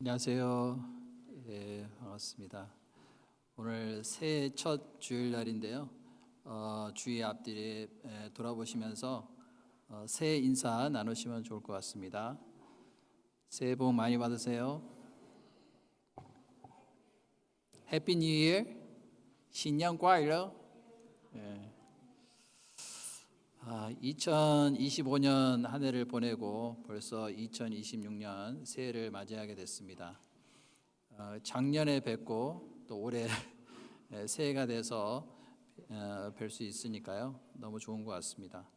안녕하세요. 예, 반갑습니다. 오늘 새해 첫 주일날인데요. 주의 앞뒤에 돌아보시면서 새해 인사 나누시면 좋을 것 같습니다. 새해 복 많이 받으세요. 해피 뉴 이어, 新年快乐. 2025년 한 해를 보내고 벌써 2026년 새해를 맞이하게 됐습니다. 작년에 뵙고 또 올해 새해가 돼서 뵐 수 있으니까요. 너무 좋은 것 같습니다.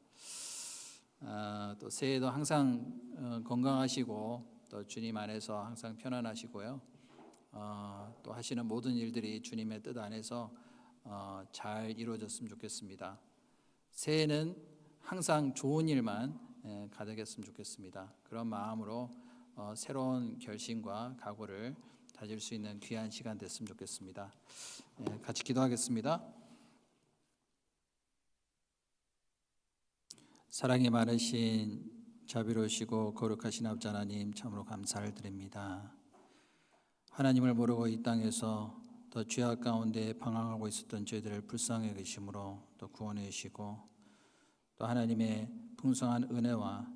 또 새해도 항상 건강하시고 또 주님 안에서 항상 편안하시고요. 또 하시는 모든 일들이 주님의 뜻 안에서 잘 이루어졌으면 좋겠습니다. 새해는 항상 좋은 일만 가득했으면 좋겠습니다. 그런 마음으로 새로운 결심과 각오를 다질 수 있는 귀한 시간 됐으면 좋겠습니다. 같이 기도하겠습니다. 사랑이 많으신 자비로우시고 거룩하신 아버지 하나님, 참으로 감사를 드립니다. 하나님을 모르고 이 땅에서 더 죄악 가운데 방황하고 있었던 저희들을 불쌍히 여기심으로 또 구원해 주시고, 또 하나님의 풍성한 은혜와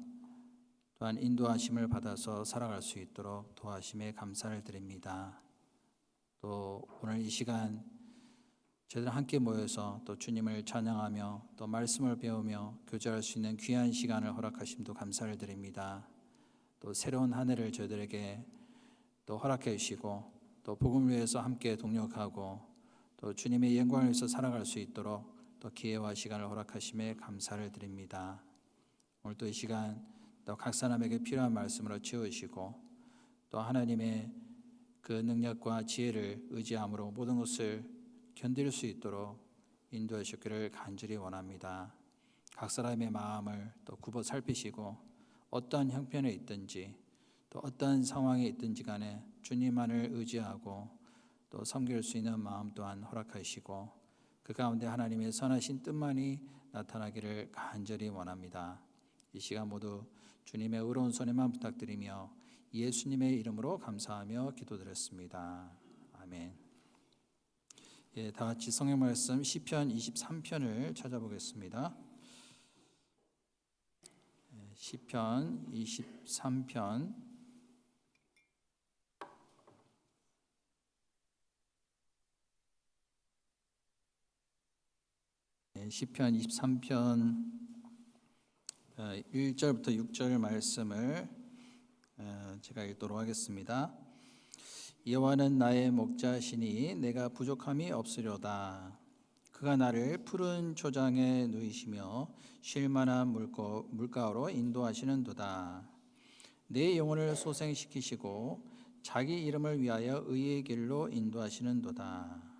또한 인도하심을 받아서 살아갈 수 있도록 도와심에 감사를 드립니다. 또 오늘 이 시간 저희들 함께 모여서 또 주님을 찬양하며 또 말씀을 배우며 교제할 수 있는 귀한 시간을 허락하심도 감사를 드립니다. 또 새로운 한 해를 저희들에게 또 허락해 주시고 또 복음을 위해서 함께 동력하고 또 주님의 영광을 위해서 살아갈 수 있도록 또 기회와 시간을 허락하심에 감사를 드립니다. 오늘 또 이 시간 또 각 사람에게 필요한 말씀으로 채우시고 또 하나님의 그 능력과 지혜를 의지함으로 모든 것을 견딜 수 있도록 인도해 주시기를 간절히 원합니다. 각 사람의 마음을 또 굽어 살피시고 어떠한 형편에 있든지 또 어떠한 상황에 있든지 간에 주님만을 의지하고 또 섬길 수 있는 마음 또한 허락하시고 그 가운데 하나님의 선하신 뜻만이 나타나기를 간절히 원합니다. 이 시간 모두 주님의 의로운 손에만 부탁드리며 예수님의 이름으로 감사하며 기도드렸습니다. 아멘. 예, 다 같이 성경 말씀 시편 23편을 찾아보겠습니다. 시편 23편 시편 23편 1절부터 6절 말씀을 제가 읽도록 하겠습니다. 여호와는 나의 목자시니 내가 부족함이 없으려다. 그가 나를 푸른 초장에 누이시며 쉴 만한 물가로 인도하시는도다. 내 영혼을 소생시키시고 자기 이름을 위하여 의의 길로 인도하시는도다.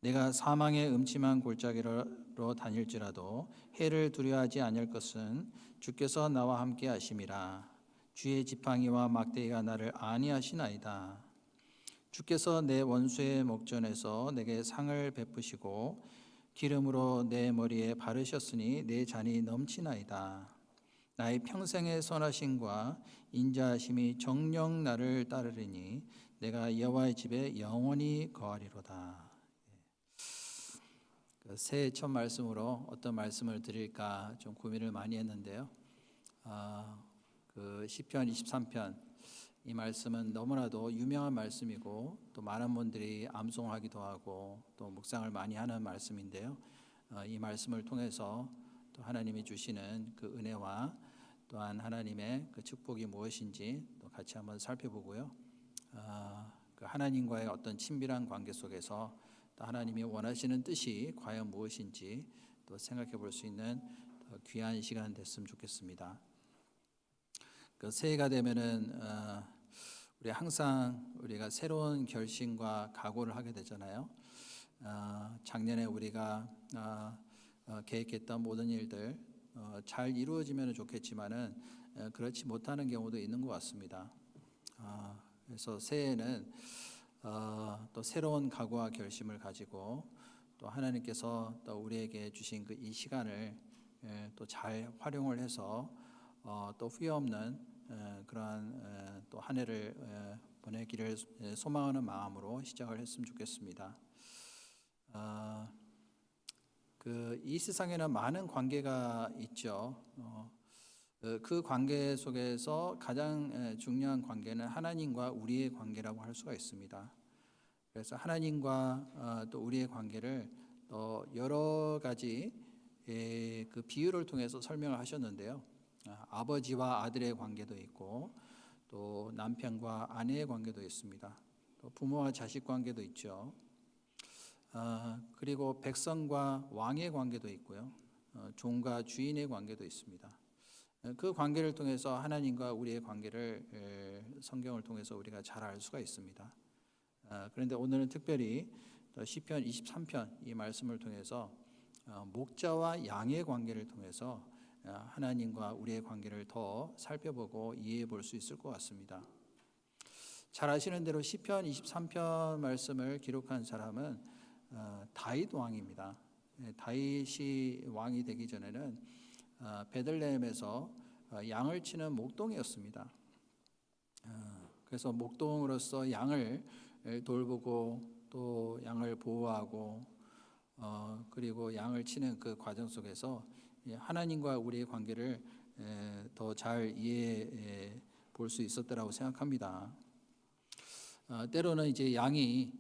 내가 사망의 음침한 골짜기로 다닐지라도 해를 두려워하지 아니할 것은 주께서 나와 함께 하심이라. 주의 지팡이와 막대기가 나를 안위하시나이다. 주께서 내 원수의 목전에서 내게 상을 베푸시고 기름으로 내 머리에 바르셨으니 내 잔이 넘치나이다. 나의 평생의 선하심과 인자하심이 정녕 나를 따르리니 내가 여호와의 집에 영원히 거하리로다. 새해 첫 말씀으로 어떤 말씀을 드릴까 좀 고민을 많이 했는데요. 그 시편 23편 이 말씀은 너무나도 유명한 말씀이고 또 많은 분들이 암송하기도 하고 또 묵상을 많이 하는 말씀인데요. 이 말씀을 통해서 또 하나님이 주시는 그 은혜와 또한 하나님의 그 축복이 무엇인지 또 같이 한번 살펴보고요. 그 하나님과의 어떤 친밀한 관계 속에서 또 하나님이 원하시는 뜻이 과연 무엇인지 또 생각해 볼 수 있는 귀한 시간 됐으면 좋겠습니다. 그 새해가 되면은 우리 항상 우리가 새로운 결심과 각오를 하게 되잖아요. 작년에 우리가 계획했던 모든 일들 잘 이루어지면 좋겠지만은 그렇지 못하는 경우도 있는 것 같습니다. 그래서 새해에는 또 새로운 각오와 결심을 가지고 또 하나님께서 또 우리에게 주신 그 이 시간을 또 잘 활용을 해서 또 후회 없는 그러한 또 한 해를 보내기를 소망하는 마음으로 시작을 했으면 좋겠습니다. 이 세상에는 많은 관계가 있죠. 그 관계 속에서 가장 중요한 관계는 하나님과 우리의 관계라고 할 수가 있습니다. 그래서 하나님과 또 우리의 관계를 또 여러 가지 그 비유를 통해서 설명을 하셨는데요. 아버지와 아들의 관계도 있고 또 남편과 아내의 관계도 있습니다. 또 부모와 자식 관계도 있죠. 그리고 백성과 왕의 관계도 있고요. 종과 주인의 관계도 있습니다. 그 관계를 통해서 하나님과 우리의 관계를 성경을 통해서 우리가 잘 알 수가 있습니다. 그런데 오늘은 특별히 시편 23편 이 말씀을 통해서 목자와 양의 관계를 통해서 하나님과 우리의 관계를 더 살펴보고 이해해 볼 수 있을 것 같습니다. 잘 아시는 대로 시편 23편 말씀을 기록한 사람은 다윗 왕입니다. 다윗이 왕이 되기 전에는 베들레헴에서 양을 치는 목동이었습니다. 그래서 목동으로서 양을 돌보고 또 양을 보호하고 그리고 양을 치는 그 과정 속에서 하나님과 우리의 관계를 더 잘 이해해 볼 수 있었다라고 생각합니다. 때로는 이제 양이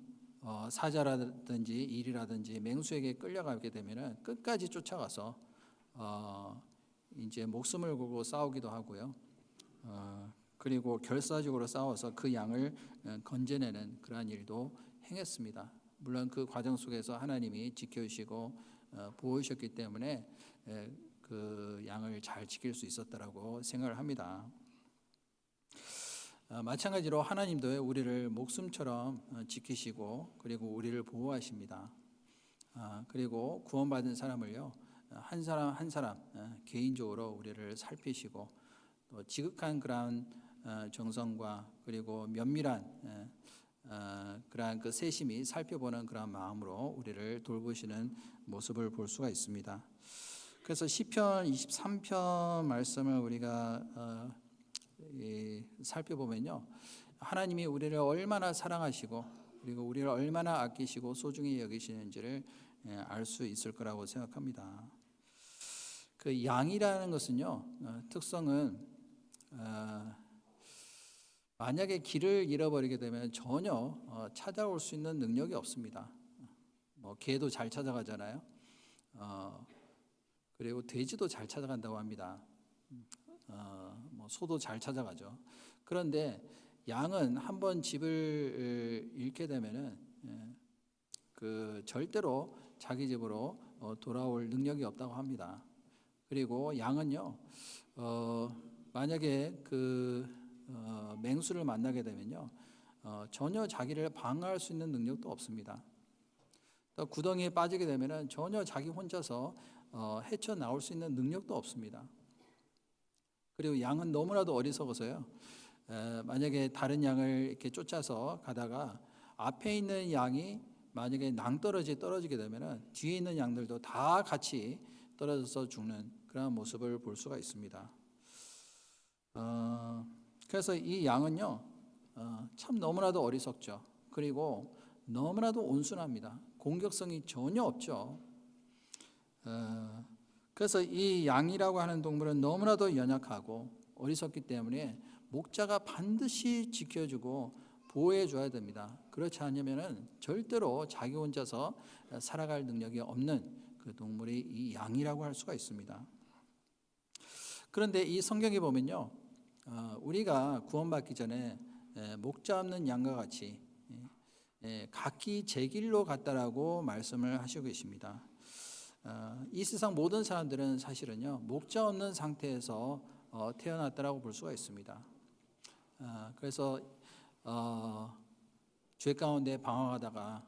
사자라든지 일이라든지 맹수에게 끌려가게 되면은 끝까지 쫓아가서 이제 목숨을 걸고 싸우기도 하고요. 그리고 결사적으로 싸워서 그 양을 건져내는 그러한 일도 행했습니다. 물론 그 과정 속에서 하나님이 지켜주시고 보호하셨기 때문에 그 양을 잘 지킬 수 있었다라고 생각을 합니다. 마찬가지로 하나님도 우리를 목숨처럼 지키시고 그리고 우리를 보호하십니다. 그리고 구원받은 사람을요 한 사람 한 사람 개인적으로 우리를 살피시고 또 지극한 그러한 정성과 그리고 면밀한 그러한 그 세심히 살펴보는 그러한 마음으로 우리를 돌보시는 모습을 볼 수가 있습니다. 그래서 시편 23편 말씀을 우리가 살펴보면요, 하나님이 우리를 얼마나 사랑하시고 그리고 우리를 얼마나 아끼시고 소중히 여기시는지를 알 수 있을 거라고 생각합니다. 그 양이라는 것은요, 특성은 만약에 길을 잃어버리게 되면 전혀 찾아올 수 있는 능력이 없습니다. 뭐 개도 잘 찾아가잖아요. 그리고 돼지도 잘 찾아간다고 합니다. 뭐 소도 잘 찾아가죠. 그런데 양은 한번 집을 잃게 되면은 그 절대로 자기 집으로 돌아올 능력이 없다고 합니다. 그리고 양은요, 만약에 그 맹수를 만나게 되면요, 전혀 자기를 방어할 수 있는 능력도 없습니다. 또 구덩이에 빠지게 되면은 전혀 자기 혼자서 헤쳐 나올 수 있는 능력도 없습니다. 그리고 양은 너무나도 어리석어서요, 만약에 다른 양을 이렇게 쫓아서 가다가 앞에 있는 양이 만약에 낭떠러지 떨어지게 되면은 뒤에 있는 양들도 다 같이 떨어져서 죽는 그런 모습을 볼 수가 있습니다. 그래서 이 양은요, 참 너무나도 어리석죠. 그리고 너무나도 온순합니다. 공격성이 전혀 없죠. 그래서 이 양이라고 하는 동물은 너무나도 연약하고 어리석기 때문에 목자가 반드시 지켜주고 보호해 줘야 됩니다. 그렇지 않으면은 절대로 자기 혼자서 살아갈 능력이 없는 그 동물이 이 양이라고 할 수가 있습니다. 그런데 이 성경에 보면요, 우리가 구원받기 전에 목자 없는 양과 같이 각기 제 길로 갔다라고 말씀을 하시고 계십니다. 이 세상 모든 사람들은 사실은요, 목자 없는 상태에서 태어났다라고 볼 수가 있습니다. 그래서 죄 가운데 방황하다가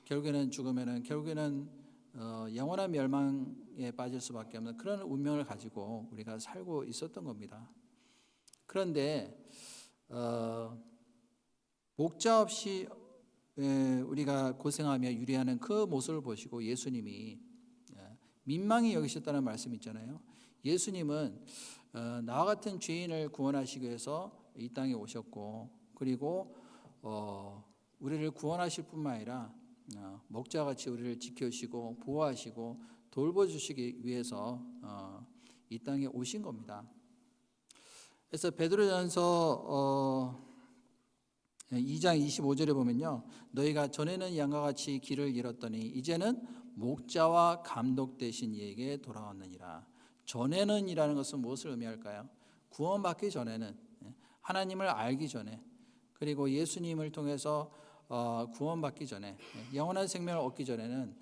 결국에는 죽으면은 결국에는 영원한 멸망에 빠질 수밖에 없는 그런 운명을 가지고 우리가 살고 있었던 겁니다. 그런데 목자 없이 우리가 고생하며 유리하는 그 모습을 보시고 예수님이 민망히 여기셨다는 말씀이 있잖아요. 예수님은 나와 같은 죄인을 구원하시기 위해서 이 땅에 오셨고 그리고 우리를 구원하실 뿐만 아니라 목자같이 우리를 지켜주시고 보호하시고 돌보주시기 위해서 이 땅에 오신 겁니다. 그래서 베드로전서 2장 25절에 보면요, 너희가 전에는 양과 같이 길을 잃었더니 이제는 목자와 감독 되신 이에게 돌아왔느니라. 전에는 이라는 것은 무엇을 의미할까요? 구원받기 전에는, 하나님을 알기 전에, 그리고 예수님을 통해서 구원받기 전에, 영원한 생명을 얻기 전에는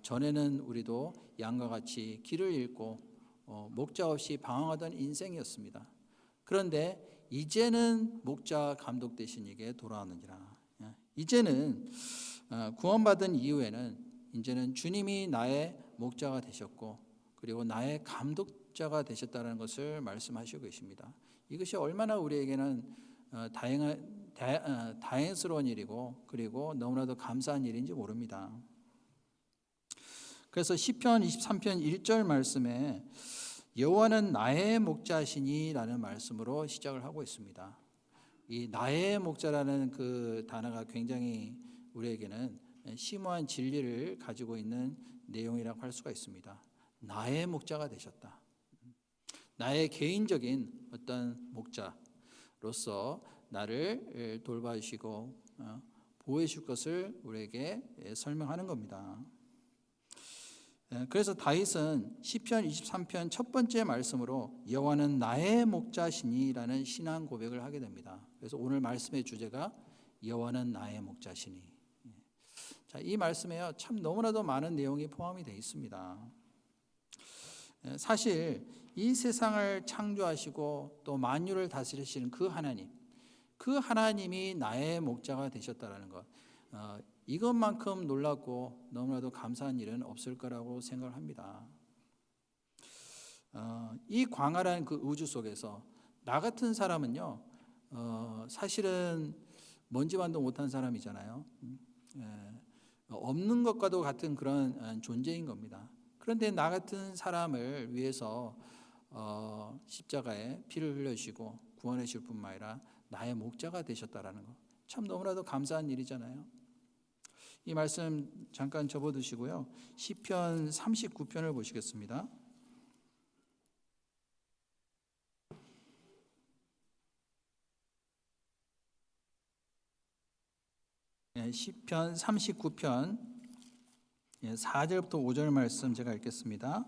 전에는 우리도 양과 같이 길을 잃고 목자 없이 방황하던 인생이었습니다. 그런데 이제는 목자 감독 되신 이에게 돌아왔느니라. 이제는 구원받은 이후에는 이제는 주님이 나의 목자가 되셨고 그리고 나의 감독자가 되셨다는 것을 말씀하시고 계십니다. 이것이 얼마나 우리에게는 다행스러운 일이고 그리고 너무나도 감사한 일인지 모릅니다. 그래서 시편 23편 1절 말씀에 여호와는 나의 목자시니 라는 말씀으로 시작을 하고 있습니다. 이 나의 목자라는 그 단어가 굉장히 우리에게는 심오한 진리를 가지고 있는 내용이라고 할 수가 있습니다. 나의 목자가 되셨다. 나의 개인적인 어떤 목자로서 나를 돌봐주시고 보호해 줄 것을 우리에게 설명하는 겁니다. 그래서 다윗은 시편 23편 첫 번째 말씀으로 여호와는 나의 목자시니라는 신앙 고백을 하게 됩니다. 그래서 오늘 말씀의 주제가 여호와는 나의 목자시니. 자, 이 말씀에요 참 너무나도 많은 내용이 포함이 되어 있습니다. 사실 이 세상을 창조하시고 또 만유를 다스리시는 그 하나님이 나의 목자가 되셨다라는 것, 이것만큼 놀랍고 너무나도 감사한 일은 없을 거라고 생각을 합니다. 이 광활한 그 우주 속에서 나 같은 사람은요, 사실은 먼지만도 못한 사람이잖아요. 없는 것과도 같은 그런 존재인 겁니다. 그런데 나 같은 사람을 위해서 십자가에 피를 흘려주시고 구원해 주실 뿐만 아니라 나의 목자가 되셨다라는 것, 참 너무나도 감사한 일이잖아요. 이 말씀 잠깐 접어두시고요. 시편 39편을 보시겠습니다. 시편 39편 4절부터 5절 말씀 제가 읽겠습니다.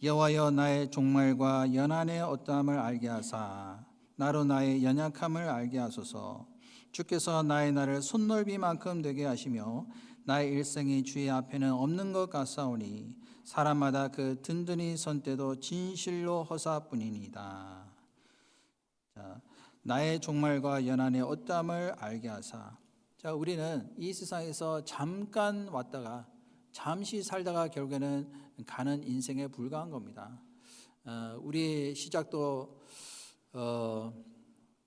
여호와여 나의 종말과 연한의 어떠함을 알게 하사 나로 나의 연약함을 알게 하소서. 주께서 나의 날을 손넓이만큼 되게 하시며 나의 일생이 주의 앞에는 없는 것 같사오니 사람마다 그 든든히 선 때도 진실로 허사뿐이니이다. 자, 나의 종말과 연한의 어떠함을 알게 하사. 자, 우리는 이 세상에서 잠깐 왔다가 잠시 살다가 결국에는 가는 인생에 불과한 겁니다. 우리의 시작도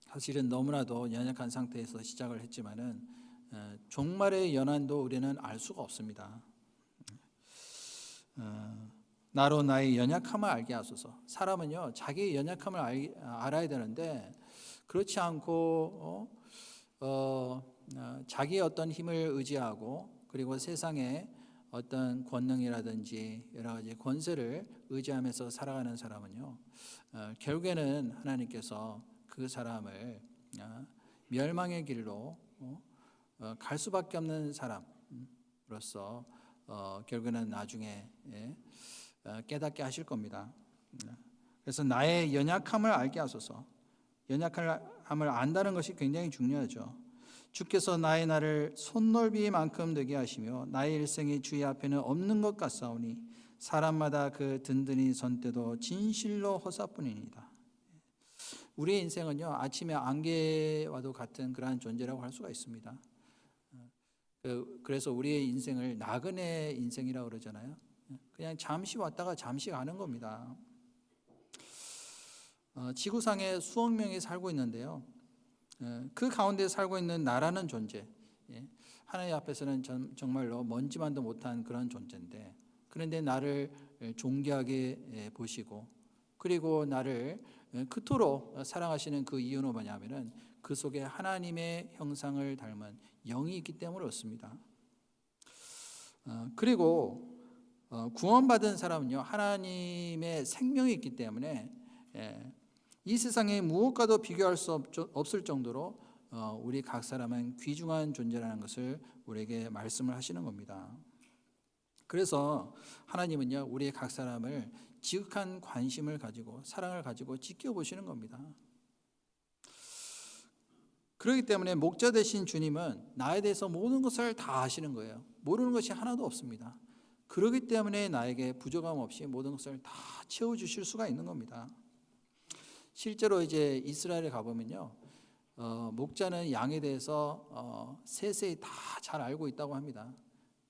사실은 너무나도 연약한 상태에서 시작을 했지만은 종말의 연한도 우리는 알 수가 없습니다. 나로 나의 연약함을 알게 하소서. 사람은요 자기의 연약함을 알아야 되는데 그렇지 않고 자기의 어떤 힘을 의지하고 그리고 세상에 어떤 권능이라든지 여러 가지 권세를 의지하면서 살아가는 사람은요 결국에는 하나님께서 그 사람을 멸망의 길로 갈 수밖에 없는 사람으로서 결국에는 나중에 깨닫게 하실 겁니다. 그래서 나의 연약함을 알게 하소서. 연약함을 안다는 것이 굉장히 중요하죠. 주께서 나의 날을 손넓이만큼 되게 하시며 나의 일생이 주의 앞에는 없는 것 같사오니 사람마다 그 든든히 선 때도 진실로 허사뿐이니이다. 우리의 인생은요 아침에 안개와도 같은 그러한 존재라고 할 수가 있습니다. 그래서 우리의 인생을 나그네 인생이라고 그러잖아요. 그냥 잠시 왔다가 잠시 가는 겁니다. 지구상에 수억 명이 살고 있는데요, 그 가운데 살고 있는 나라는 존재, 하나님 앞에서는 정말로 먼지만도 못한 그런 존재인데, 그런데 나를 존귀하게 보시고 그리고 나를 그토록 사랑하시는 그 이유는 뭐냐면은 그 속에 하나님의 형상을 닮은 영이 있기 때문에 그렇습니다. 그리고 구원받은 사람은요, 하나님의 생명이 있기 때문에 이 세상에 무엇과도 비교할 수 없을 정도로 우리 각 사람은 귀중한 존재라는 것을 우리에게 말씀을 하시는 겁니다. 그래서 하나님은요, 우리 각 사람을 지극한 관심을 가지고 사랑을 가지고 지켜보시는 겁니다. 그렇기 때문에 목자 되신 주님은 나에 대해서 모든 것을 다 아시는 거예요. 모르는 것이 하나도 없습니다. 그렇기 때문에 나에게 부족함 없이 모든 것을 다 채워주실 수가 있는 겁니다. 실제로 이제 이스라엘에 가보면요, 목자는 양에 대해서 세세히 다 잘 알고 있다고 합니다.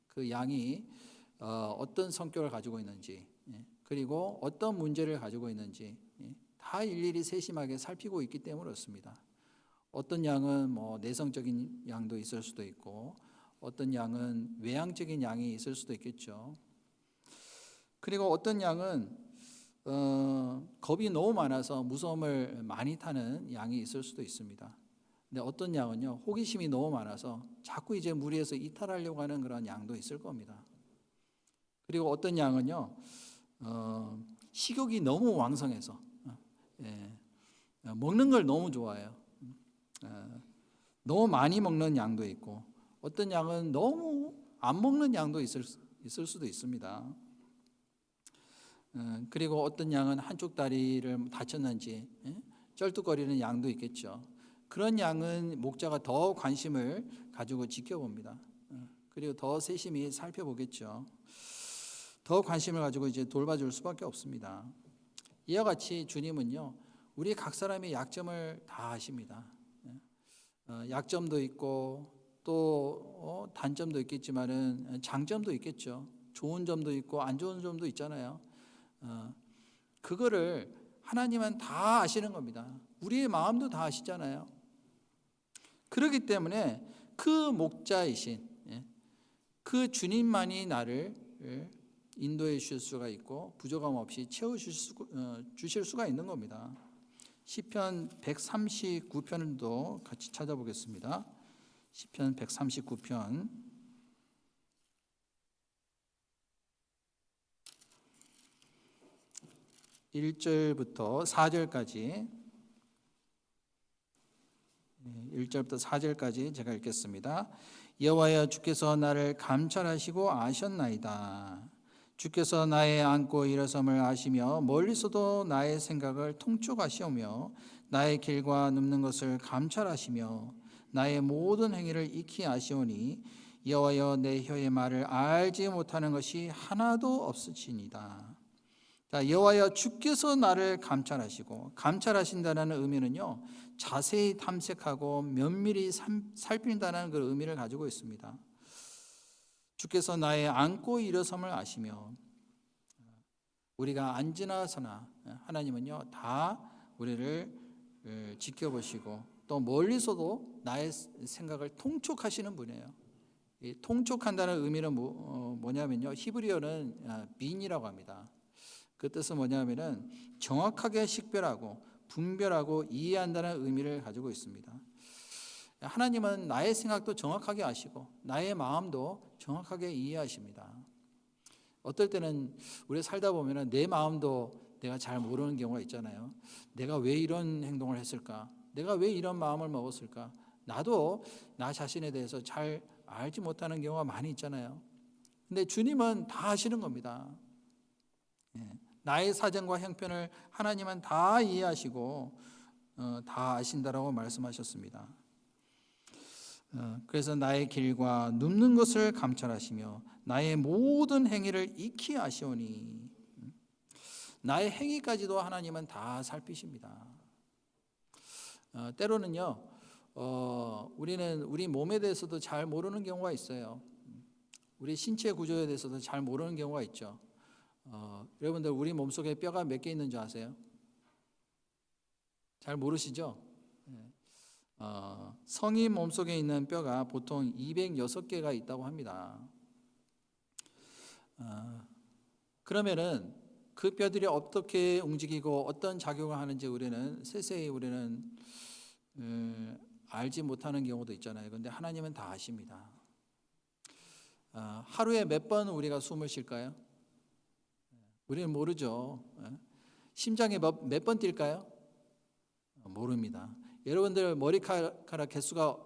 그 양이 어떤 성격을 가지고 있는지, 그리고 어떤 문제를 가지고 있는지 다 일일이 세심하게 살피고 있기 때문에 그렇습니다. 어떤 양은 내성적인 양도 있을 수도 있고, 어떤 양은 외향적인 양이 있을 수도 있겠죠. 그리고 어떤 양은 겁이 너무 많아서 무서움을 많이 타는 양이 있을 수도 있습니다. 근데 어떤 양은요, 호기심이 너무 많아서 자꾸 이제 무리에서 이탈하려고 하는 그런 양도 있을 겁니다. 그리고 어떤 양은요, 식욕이 너무 왕성해서 먹는 걸 너무 좋아해요. 너무 많이 먹는 양도 있고, 어떤 양은 너무 안 먹는 양도 있을 수도 있습니다. 그리고 어떤 양은 한쪽 다리를 다쳤는지 쩔뚝거리는 양도 있겠죠. 그런 양은 목자가 더 관심을 가지고 지켜봅니다. 그리고 더 세심히 살펴보겠죠. 더 관심을 가지고 이제 돌봐줄 수밖에 없습니다. 이와 같이 주님은요, 우리 각 사람의 약점을 다 아십니다. 약점도 있고 또 단점도 있겠지만은 장점도 있겠죠. 좋은 점도 있고 안 좋은 점도 있잖아요. 그거를 하나님은 다 아시는 겁니다. 우리의 마음도 다 아시잖아요. 그렇기 때문에 그 목자이신 그 주님만이 나를 인도해 주실 수가 있고 부족함 없이 채워주실 수가 있는 겁니다. 시편 139편도 같이 찾아보겠습니다. 시편 139편 1절부터 4절까지 1절부터 4절까지 제가 읽겠습니다. 여호와여, 주께서 나를 감찰하시고 아셨나이다. 주께서 나의 앉고 일어섬을 아시며 멀리서도 나의 생각을 통촉하시오며 나의 길과 눕는 것을 감찰하시며 나의 모든 행위를 익히 아시오니 여호와여, 내 혀의 말을 알지 못하는 것이 하나도 없으시니이다. 자, 여호와여, 주께서 나를 감찰하시고, 감찰하신다는 의미는요, 자세히 탐색하고 면밀히 살핀다는 그 의미를 가지고 있습니다. 주께서 나의 앉고 일어섬을 아시며, 우리가 앉으나 서나 하나님은요 다 우리를 지켜보시고 또 멀리서도 나의 생각을 통촉하시는 분이에요. 이 통촉한다는 의미는 뭐냐면요, 히브리어는 빈이라고 합니다. 그 뜻은 뭐냐면은 정확하게 식별하고 분별하고 이해한다는 의미를 가지고 있습니다. 하나님은 나의 생각도 정확하게 아시고 나의 마음도 정확하게 이해하십니다. 어떨 때는 우리 살다 보면은 내 마음도 내가 잘 모르는 경우가 있잖아요. 내가 왜 이런 행동을 했을까? 내가 왜 이런 마음을 먹었을까? 나도 나 자신에 대해서 잘 알지 못하는 경우가 많이 있잖아요. 근데 주님은 다 아시는 겁니다. 나의 사정과 형편을 하나님은 다 이해하시고 다 아신다라고 말씀하셨습니다. 그래서 나의 길과 눕는 것을 감찰하시며 나의 모든 행위를 익히 아시오니, 나의 행위까지도 하나님은 다 살피십니다. 때로는요, 우리는 우리 몸에 대해서도 잘 모르는 경우가 있어요. 우리 신체 구조에 대해서도 잘 모르는 경우가 있죠. 여러분들 우리 몸속에 뼈가 몇 개 있는 줄 아세요? 잘 모르시죠? 성인 몸속에 있는 뼈가 보통 206개가 있다고 합니다. 그러면은 그 뼈들이 어떻게 움직이고 어떤 작용을 하는지 우리는 세세히 알지 못하는 경우도 있잖아요. 그런데 하나님은 다 아십니다. 하루에 몇 번 우리가 숨을 쉴까요? 우리는 모르죠. 심장이 몇 번 뛸까요? 모릅니다. 여러분들 머리카락 개수가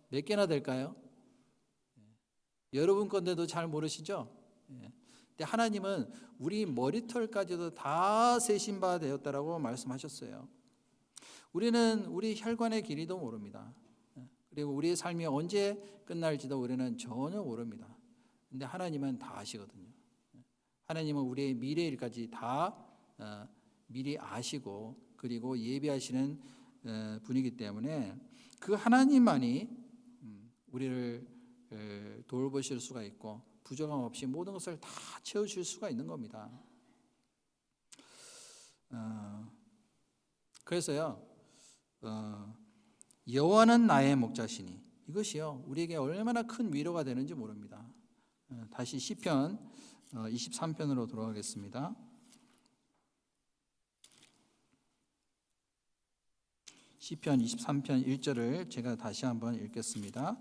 몇 개나 될까요? 여러분 건데도 잘 모르시죠? 근데 하나님은 우리 머리털까지도 다 세신 바 되었다라고 말씀하셨어요. 우리는 우리 혈관의 길이도 모릅니다. 그리고 우리의 삶이 언제 끝날지도 우리는 전혀 모릅니다. 근데 하나님은 다 아시거든요. 하나님은 우리의 미래일까지 다 미리 아시고 그리고 예비하시는 분이기 때문에 그 하나님만이 우리를 돌보실 수가 있고 부족함 없이 모든 것을 다 채워줄 수가 있는 겁니다. 그래서요, 여호와는 나의 목자시니 이것이요 우리에게 얼마나 큰 위로가 되는지 모릅니다. 다시 시편 23편으로 돌아가겠습니다. 시편 23편 1절을 제가 다시 한번 읽겠습니다.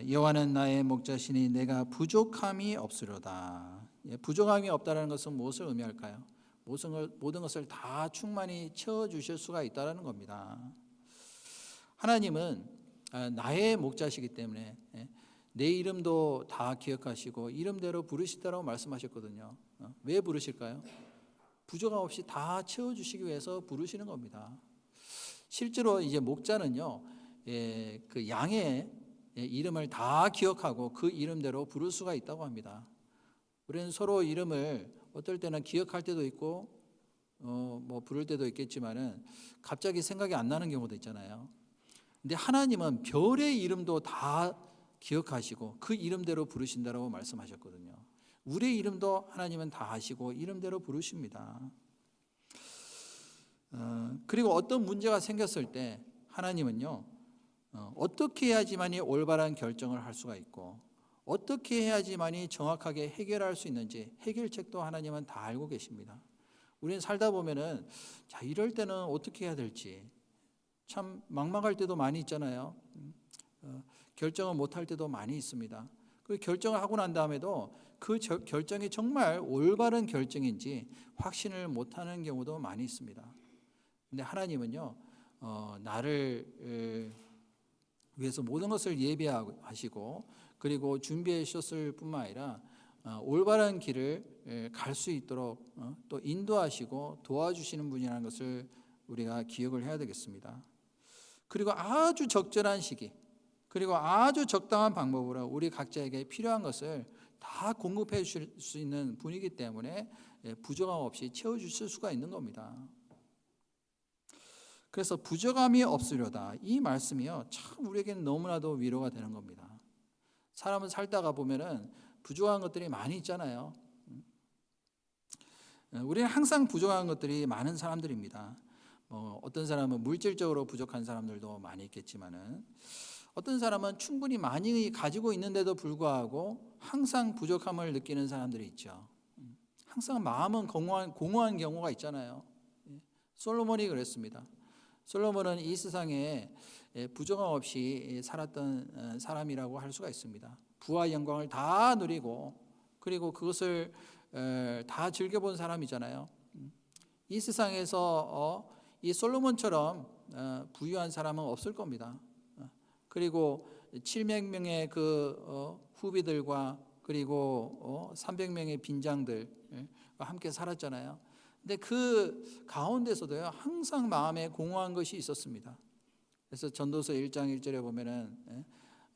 여호와는 나의 목자시니 내가 부족함이 없으려다. 부족함이 없다는 것은 무엇을 의미할까요? 모든 것을 다 충만히 채워주실 수가 있다는 겁니다. 하나님은 나의 목자시기 때문에 내 이름도 다 기억하시고 이름대로 부르시다라고 말씀하셨거든요. 왜 부르실까요? 부족함 없이 다 채워주시기 위해서 부르시는 겁니다. 실제로 이제 목자는요, 그 양의 이름을 다 기억하고 그 이름대로 부를 수가 있다고 합니다. 우리는 서로 이름을 어떨 때는 기억할 때도 있고, 뭐 부를 때도 있겠지만은 갑자기 생각이 안 나는 경우도 있잖아요. 근데 하나님은 별의 이름도 다 기억하시고 그 이름대로 부르신다라고 말씀하셨거든요. 우리의 이름도 하나님은 다 아시고 이름대로 부르십니다. 그리고 어떤 문제가 생겼을 때 하나님은요, 어떻게 해야지만이 올바른 결정을 할 수가 있고 어떻게 해야지만이 정확하게 해결할 수 있는지 해결책도 하나님은 다 알고 계십니다. 우리는 살다 보면은 자 이럴 때는 어떻게 해야 될지 참 막막할 때도 많이 있잖아요. 결정을 못할 때도 많이 있습니다. 그 결정을 하고 난 다음에도 그 결정이 정말 올바른 결정인지 확신을 못하는 경우도 많이 있습니다. 근데 하나님은요, 나를 위해서 모든 것을 예비하시고 그리고 준비해 주셨을 뿐만 아니라 올바른 길을 갈 수 있도록 또 인도하시고 도와주시는 분이라는 것을 우리가 기억을 해야 되겠습니다. 그리고 아주 적절한 시기 그리고 아주 적당한 방법으로 우리 각자에게 필요한 것을 다 공급해 줄 수 있는 분이기 때문에 부족함 없이 채워주실 수가 있는 겁니다. 그래서 부족함이 없으려다 이 말씀이요 참 우리에게는 너무나도 위로가 되는 겁니다. 사람은 살다가 보면은 부족한 것들이 많이 있잖아요. 우리는 항상 부족한 것들이 많은 사람들입니다. 어떤 사람은 물질적으로 부족한 사람들도 많이 있겠지만은 어떤 사람은 충분히 많이 가지고 있는데도 불구하고 항상 부족함을 느끼는 사람들이 있죠. 항상 마음은 공허한 경우가 있잖아요. 솔로몬이 그랬습니다. 솔로몬은 이 세상에 부족함 없이 살았던 사람이라고 할 수가 있습니다. 부와 영광을 다 누리고 그리고 그것을 다 즐겨본 사람이잖아요. 이 세상에서 이 솔로몬처럼 부유한 사람은 없을 겁니다. 그리고 700명의 그 후비들과 그리고 300명의 빈장들과 함께 살았잖아요. 근데 그 가운데서도요 항상 마음에 공허한 것이 있었습니다. 그래서 전도서 1장 1절에 보면은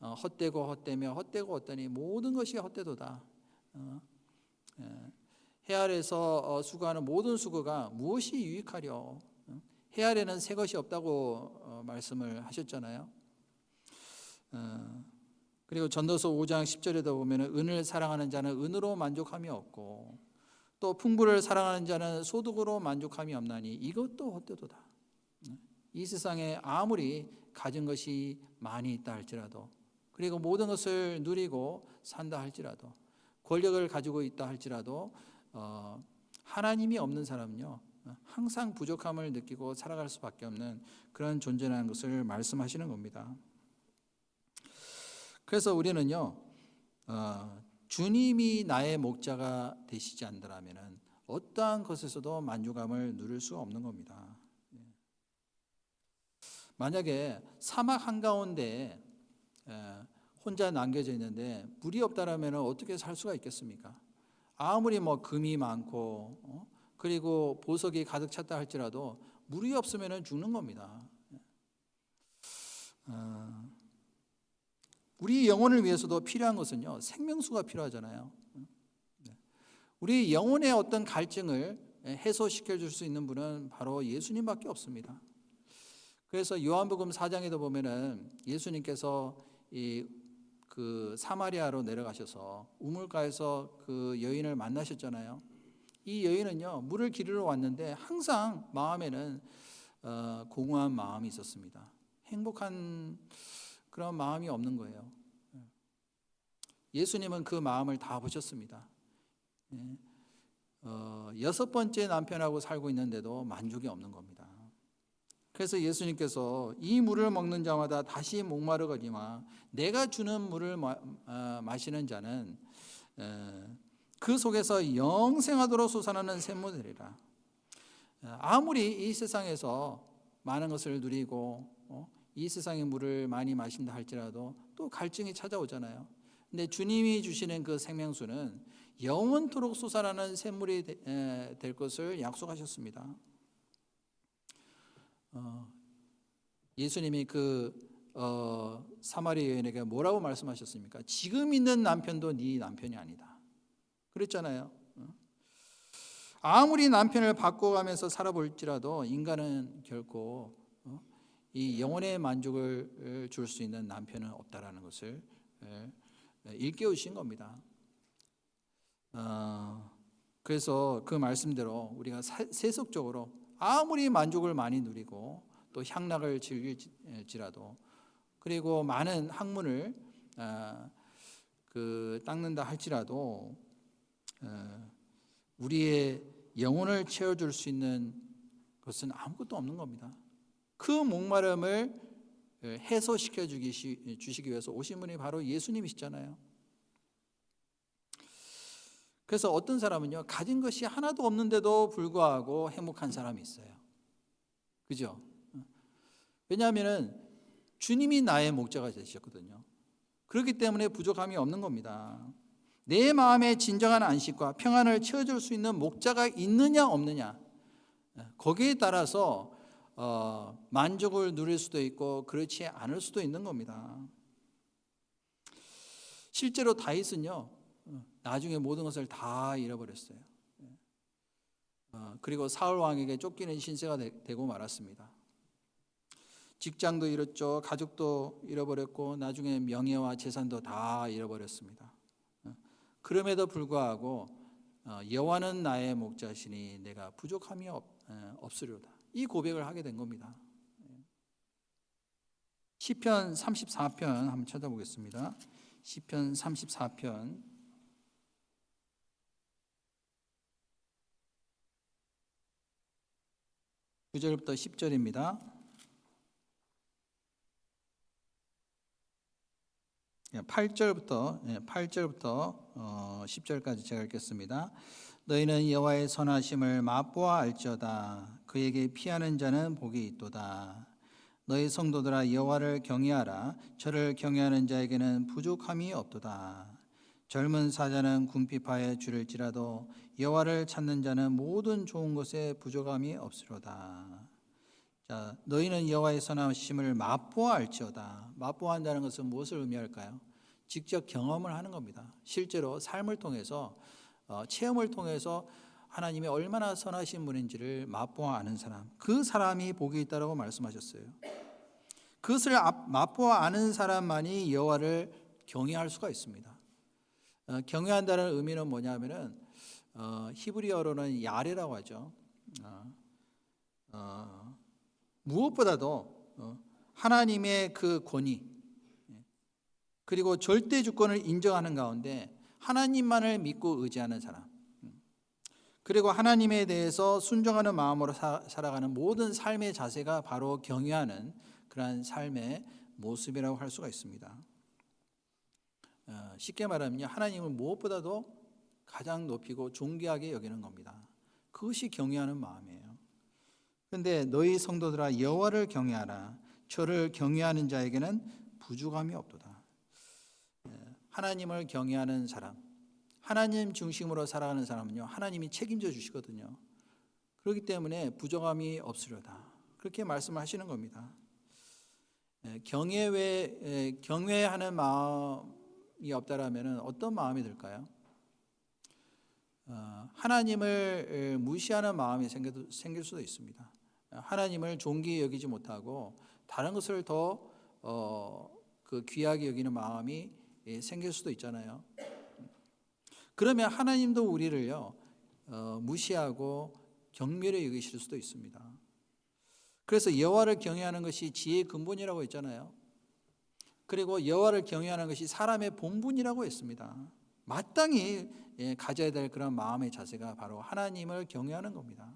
헛되고 헛되며 헛되고 헛되니 모든 것이 헛되도다. 해 아래서 수고하는 모든 수고가 무엇이 유익하려? 해 아래는 새 것이 없다고 말씀을 하셨잖아요. 그리고 전도서 5장 10절에도 보면은 은을 사랑하는 자는 은으로 만족함이 없고 또 풍부를 사랑하는 자는 소득으로 만족함이 없나니 이것도 헛되도다. 이 세상에 아무리 가진 것이 많이 있다 할지라도 그리고 모든 것을 누리고 산다 할지라도 권력을 가지고 있다 할지라도 하나님이 없는 사람은요 항상 부족함을 느끼고 살아갈 수밖에 없는 그런 존재라는 것을 말씀하시는 겁니다. 그래서 우리는요, 주님이 나의 목자가 되시지 않더라면 어떠한 것에서도 만족감을 누릴 수 없는 겁니다. 만약에 사막 한가운데 혼자 남겨져 있는데 물이 없다라면 어떻게 살 수가 있겠습니까? 아무리 금이 많고 그리고 보석이 가득 찼다 할지라도 물이 없으면 죽는 겁니다. 우리 영혼을 위해서도 필요한 것은요, 생명수가 필요하잖아요. 우리 영혼의 어떤 갈증을 해소시켜 줄 수 있는 분은 바로 예수님밖에 없습니다. 그래서 요한복음 4장에도 보면은 예수님께서 그 사마리아로 내려가셔서 우물가에서 그 여인을 만나셨잖아요. 이 여인은요, 물을 기르러 왔는데 항상 마음에는 공허한 마음이 있었습니다. 행복한 그런 마음이 없는 거예요. 예수님은 그 마음을 다 보셨습니다. 6번째 남편하고 살고 있는데도 만족이 없는 겁니다. 그래서 예수님께서 이 물을 먹는 자마다 다시 목마르거니와 내가 주는 물을 마시는 자는 그 속에서 영생하도록 솟아나는 샘물이 되리라. 아무리 이 세상에서 많은 것을 누리고 이 세상의 물을 많이 마신다 할지라도 또 갈증이 찾아오잖아요. 근데 주님이 주시는 그 생명수는 영원토록 솟아나는 샘물이 될 것을 약속하셨습니다. 예수님이 사마리아 여인에게 뭐라고 말씀하셨습니까? 지금 있는 남편도 네 남편이 아니다. 그랬잖아요. 아무리 남편을 바꿔가면서 살아볼지라도 인간은 결코 이 영혼의 만족을 줄 수 있는 남편은 없다라는 것을 일깨우신 겁니다. 그래서 그 말씀대로 우리가 세속적으로 아무리 만족을 많이 누리고 또 향락을 즐길지라도 그리고 많은 학문을 닦는다 할지라도 우리의 영혼을 채워줄 수 있는 것은 아무것도 없는 겁니다. 그 목마름을 해소시켜 주시기 위해서 오신 분이 바로 예수님이시잖아요. 그래서 어떤 사람은요, 가진 것이 하나도 없는데도 불구하고 행복한 사람이 있어요. 그죠? 왜냐하면 주님이 나의 목자가 되셨거든요. 그렇기 때문에 부족함이 없는 겁니다. 내 마음의 진정한 안식과 평안을 채워줄 수 있는 목자가 있느냐 없느냐, 거기에 따라서 만족을 누릴 수도 있고 그렇지 않을 수도 있는 겁니다. 실제로 다윗은요, 나중에 모든 것을 다 잃어버렸어요. 그리고 사울 왕에게 쫓기는 신세가 되고 말았습니다. 직장도 잃었죠. 가족도 잃어버렸고 나중에 명예와 재산도 다 잃어버렸습니다. 그럼에도 불구하고 여호와는 나의 목자시니 내가 부족함이 없으리로다. 이 고백을 하게 된 겁니다. 시편 34편 한번 찾아보겠습니다. 시편 34편 9절부터 10절입니다. 8절부터 10절까지 제가 읽겠습니다. 너희는 여호와의 선하심을 맛보아 알지어다. 그에게 피하는 자는 복이 있도다. 너희 성도들아 여호와를 경외하라. 저를 경외하는 자에게는 부족함이 없도다. 젊은 사자는 궁핍하에 줄일지라도 여호와를 찾는 자는 모든 좋은 것에 부족함이 없으로다. 자, 너희는 여호와의 선하심을 맛보아 알지어다. 맛보아 한다는 것은 무엇을 의미할까요? 직접 경험을 하는 겁니다. 실제로 삶을 통해서 체험을 통해서 하나님이 얼마나 선하신 분인지를 맛보아 아는 사람, 그 사람이 복이 있다라고 말씀하셨어요. 그것을 맛보아 아는 사람만이 여호와를 경외할 수가 있습니다. 경외한다는 의미는 뭐냐면은 히브리어로는 야레라고 하죠. 무엇보다도 하나님의 그 권위 그리고 절대 주권을 인정하는 가운데 하나님만을 믿고 의지하는 사람, 그리고 하나님에 대해서 순종하는 마음으로 살아가는 모든 삶의 자세가 바로 경외하는 그러한 삶의 모습이라고 할 수가 있습니다. 쉽게 말하면 하나님을 무엇보다도 가장 높이고 존귀하게 여기는 겁니다. 그것이 경외하는 마음이에요. 그런데 너희 성도들아 여호와를 경외하라. 저를 경외하는 자에게는 부족함이 없도다. 하나님을 경외하는 사람, 하나님 중심으로 살아가는 사람은요, 하나님이 책임져 주시거든요. 그렇기 때문에 부족함이 없으려다. 그렇게 말씀하시는 겁니다. 경외하는 마음이 없다라면 어떤 마음이 들까요? 하나님을 무시하는 마음이 생길 수도 있습니다. 하나님을 존귀히 여기지 못하고 다른 것을 더 귀하게 여기는 마음이 생길 수도 있잖아요. 그러면 하나님도 우리를요 무시하고 경멸히 여기실 수도 있습니다. 그래서 여호와를 경외하는 것이 지혜의 근본이라고 했잖아요. 그리고 여호와를 경외하는 것이 사람의 본분이라고 했습니다. 마땅히 가져야 될 그런 마음의 자세가 바로 하나님을 경외하는 겁니다.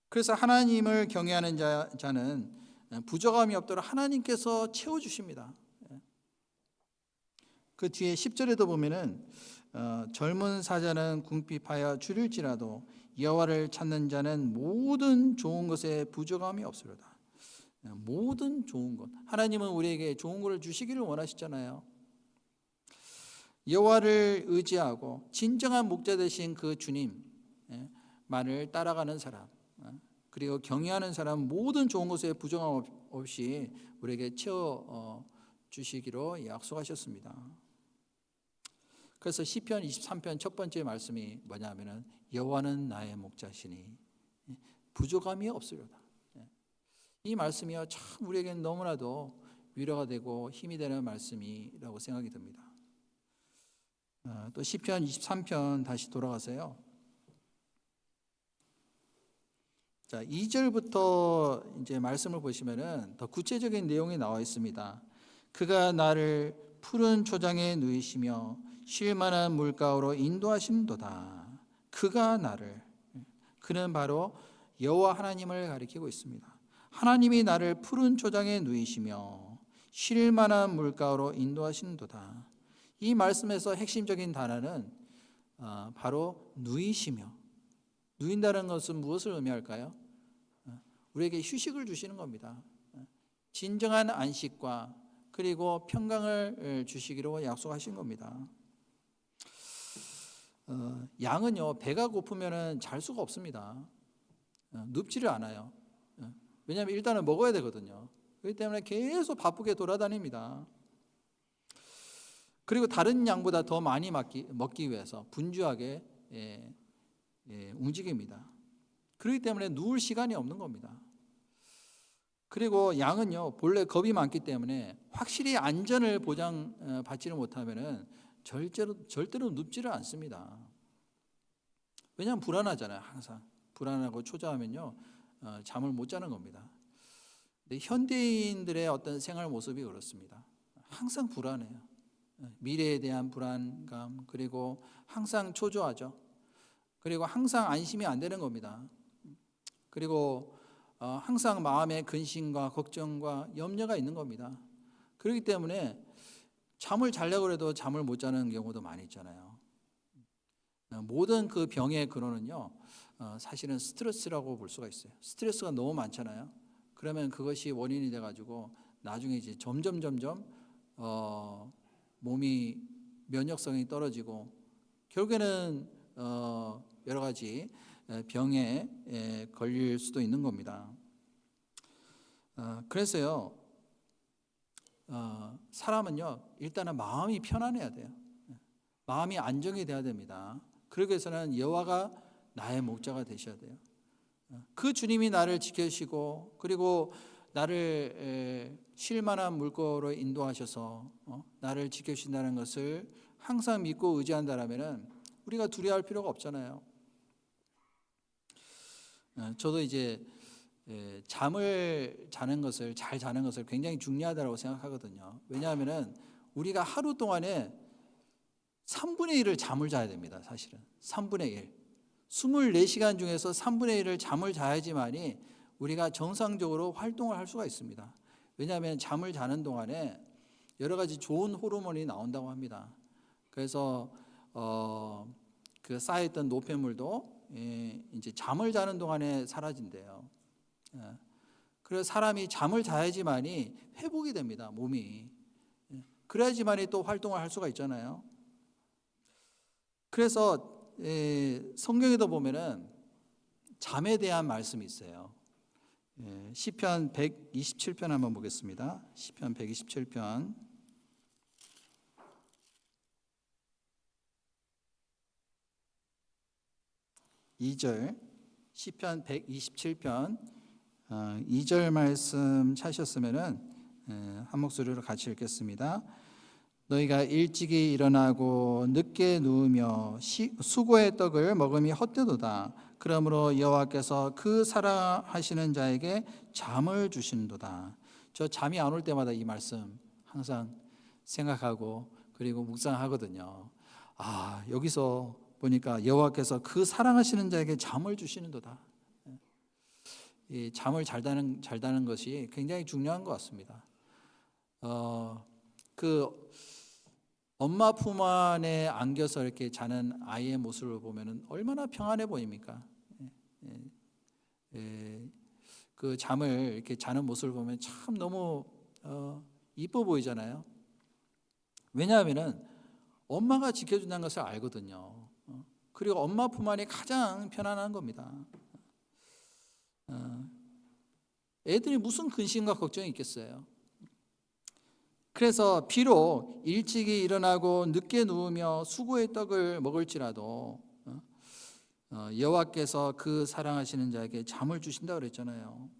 그래서 하나님을 경외하는 자는 부족함이 없도록 하나님께서 채워주십니다. 그 뒤에 10절에도 보면은 젊은 사자는 궁핍하여 줄일지라도 여호와를 찾는 자는 모든 좋은 것에 부족함이 없으리로다. 모든 좋은 것, 하나님은 우리에게 좋은 것을 주시기를 원하시잖아요. 여호와를 의지하고 진정한 목자 되신 그 주님만을 따라가는 사람, 그리고 경외하는 사람 모든 좋은 것에 부족함 없이 우리에게 채워 주시기로 약속하셨습니다. 그래서 시편 23편 첫 번째 말씀이 뭐냐면은 여호와는 나의 목자시니 부족함이 없으리로다. 이 말씀이요 참 우리에게는 너무나도 위로가 되고 힘이 되는 말씀이라고 생각이 듭니다. 또 시편 23편 다시 돌아가세요. 자, 2절부터 이제 말씀을 보시면은 더 구체적인 내용이 나와 있습니다. 그가 나를 푸른 초장에 누이시며 쉴 만한 물가로 인도하심도다. 그가 나를, 그는 바로 여호와 하나님을 가리키고 있습니다. 하나님이 나를 푸른 초장에 누이시며 쉴 만한 물가로 인도하신도다. 이 말씀에서 핵심적인 단어는 바로 누이시며, 누인다는 것은 무엇을 의미할까요? 우리에게 휴식을 주시는 겁니다. 진정한 안식과 그리고 평강을 주시기로 약속하신 겁니다. 양은요 배가 고프면은 잘 수가 없습니다. 눕지를 않아요. 왜냐하면 일단은 먹어야 되거든요. 그렇기 때문에 계속 바쁘게 돌아다닙니다. 그리고 다른 양보다 더 많이 먹기 위해서 분주하게 움직입니다. 그렇기 때문에 누울 시간이 없는 겁니다. 그리고 양은요 본래 겁이 많기 때문에 확실히 안전을 보장받지를 못하면은 절대로 눕지를 않습니다. 왜냐하면 불안하잖아요. 항상 불안하고 초조하면요 잠을 못 자는 겁니다. 근데 현대인들의 어떤 생활 모습이 그렇습니다. 항상 불안해요. 미래에 대한 불안감, 그리고 항상 초조하죠. 그리고 항상 안심이 안 되는 겁니다. 그리고 항상 마음에 근심과 걱정과 염려가 있는 겁니다. 그렇기 때문에 잠을 자려고 해도 잠을 못 자는 경우도 많이 있잖아요. 모든 그 병의 근원은요 사실은 스트레스라고 볼 수가 있어요. 스트레스가 너무 많잖아요. 그러면 그것이 원인이 돼가지고 나중에 이제 점점 몸이 면역성이 떨어지고 결국에는 여러 가지 병에 걸릴 수도 있는 겁니다. 그래서요 사람은요 일단은 마음이 편안해야 돼요. 마음이 안정이 돼야 됩니다. 그러기 위해서는 여호와가 나의 목자가 되셔야 돼요. 그 주님이 나를 지켜주시고 그리고 나를 쉴 만한 물가로 인도하셔서 나를 지켜주신다는 것을 항상 믿고 의지한다라면은 우리가 두려워할 필요가 없잖아요. 저도 이제 잠을 자는 것을 잘 자는 것을 굉장히 중요하다고 생각하거든요. 왜냐하면은 우리가 하루 동안에 3분의 1을 잠을 자야 됩니다. 사실은 3분의 1. 24시간 중에서 3분의 1을 잠을 자야지만이 우리가 정상적으로 활동을 할 수가 있습니다. 왜냐하면 잠을 자는 동안에 여러 가지 좋은 호르몬이 나온다고 합니다. 그래서 그 쌓여있던 노폐물도 이제 잠을 자는 동안에 사라진대요. 그래서 사람이 잠을 자야지만이 회복이 됩니다. 몸이. 그래야지만이 또 활동을 할 수가 있잖아요. 그래서 성경에도 보면은 잠에 대한 말씀이 있어요. 시편 127편 한번 보겠습니다. 시편 127편 2절, 시편 127편 2절 말씀 찾으셨으면은 한 목소리로 같이 읽겠습니다. 너희가 일찍이 일어나고 늦게 누우며 수고의 떡을 먹음이 헛되도다. 그러므로 여호와께서 그 사랑하시는 자에게 잠을 주신도다. 저 잠이 안 올 때마다 이 말씀 항상 생각하고 그리고 묵상하거든요. 여기서 보니까 여호와께서 그 사랑하시는 자에게 잠을 주시는도다. 이 잠을 잘 자는 것이 굉장히 중요한 것 같습니다. 그 엄마 품 안에 안겨서 이렇게 자는 아이의 모습을 보면은 얼마나 평안해 보입니까? 그 잠을 이렇게 자는 모습을 보면 참 너무 이뻐 보이잖아요. 왜냐하면은 엄마가 지켜준다는 것을 알거든요. 그리고 엄마 품 안이 가장 편안한 겁니다. 애들이 무슨 근심과 걱정이 있겠어요. 그래서 비록 일찍이 일어나고 늦게 누우며 수고의 떡을 먹을지라도 여호와께서 그 사랑하시는 자에게 잠을 주신다고 그랬잖아요.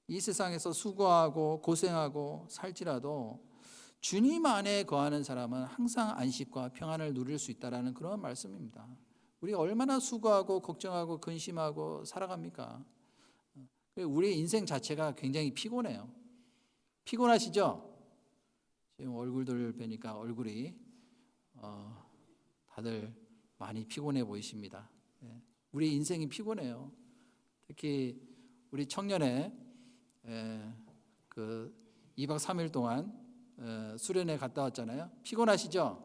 이 세상에서 수고하고 고생하고 살지라도 주님 안에 거하는 사람은 항상 안식과 평안을 누릴 수 있다라는 그런 말씀입니다. 우리가 얼마나 수고하고 걱정하고 근심하고 살아갑니까? 우리 인생 자체가 굉장히 피곤해요. 피곤하시죠? 지금 얼굴들 뵈니까 얼굴이 다들 많이 피곤해 보이십니다. 우리 인생이 피곤해요. 특히 우리 청년회 그 2박 3일 동안 수련회 갔다 왔잖아요. 피곤하시죠?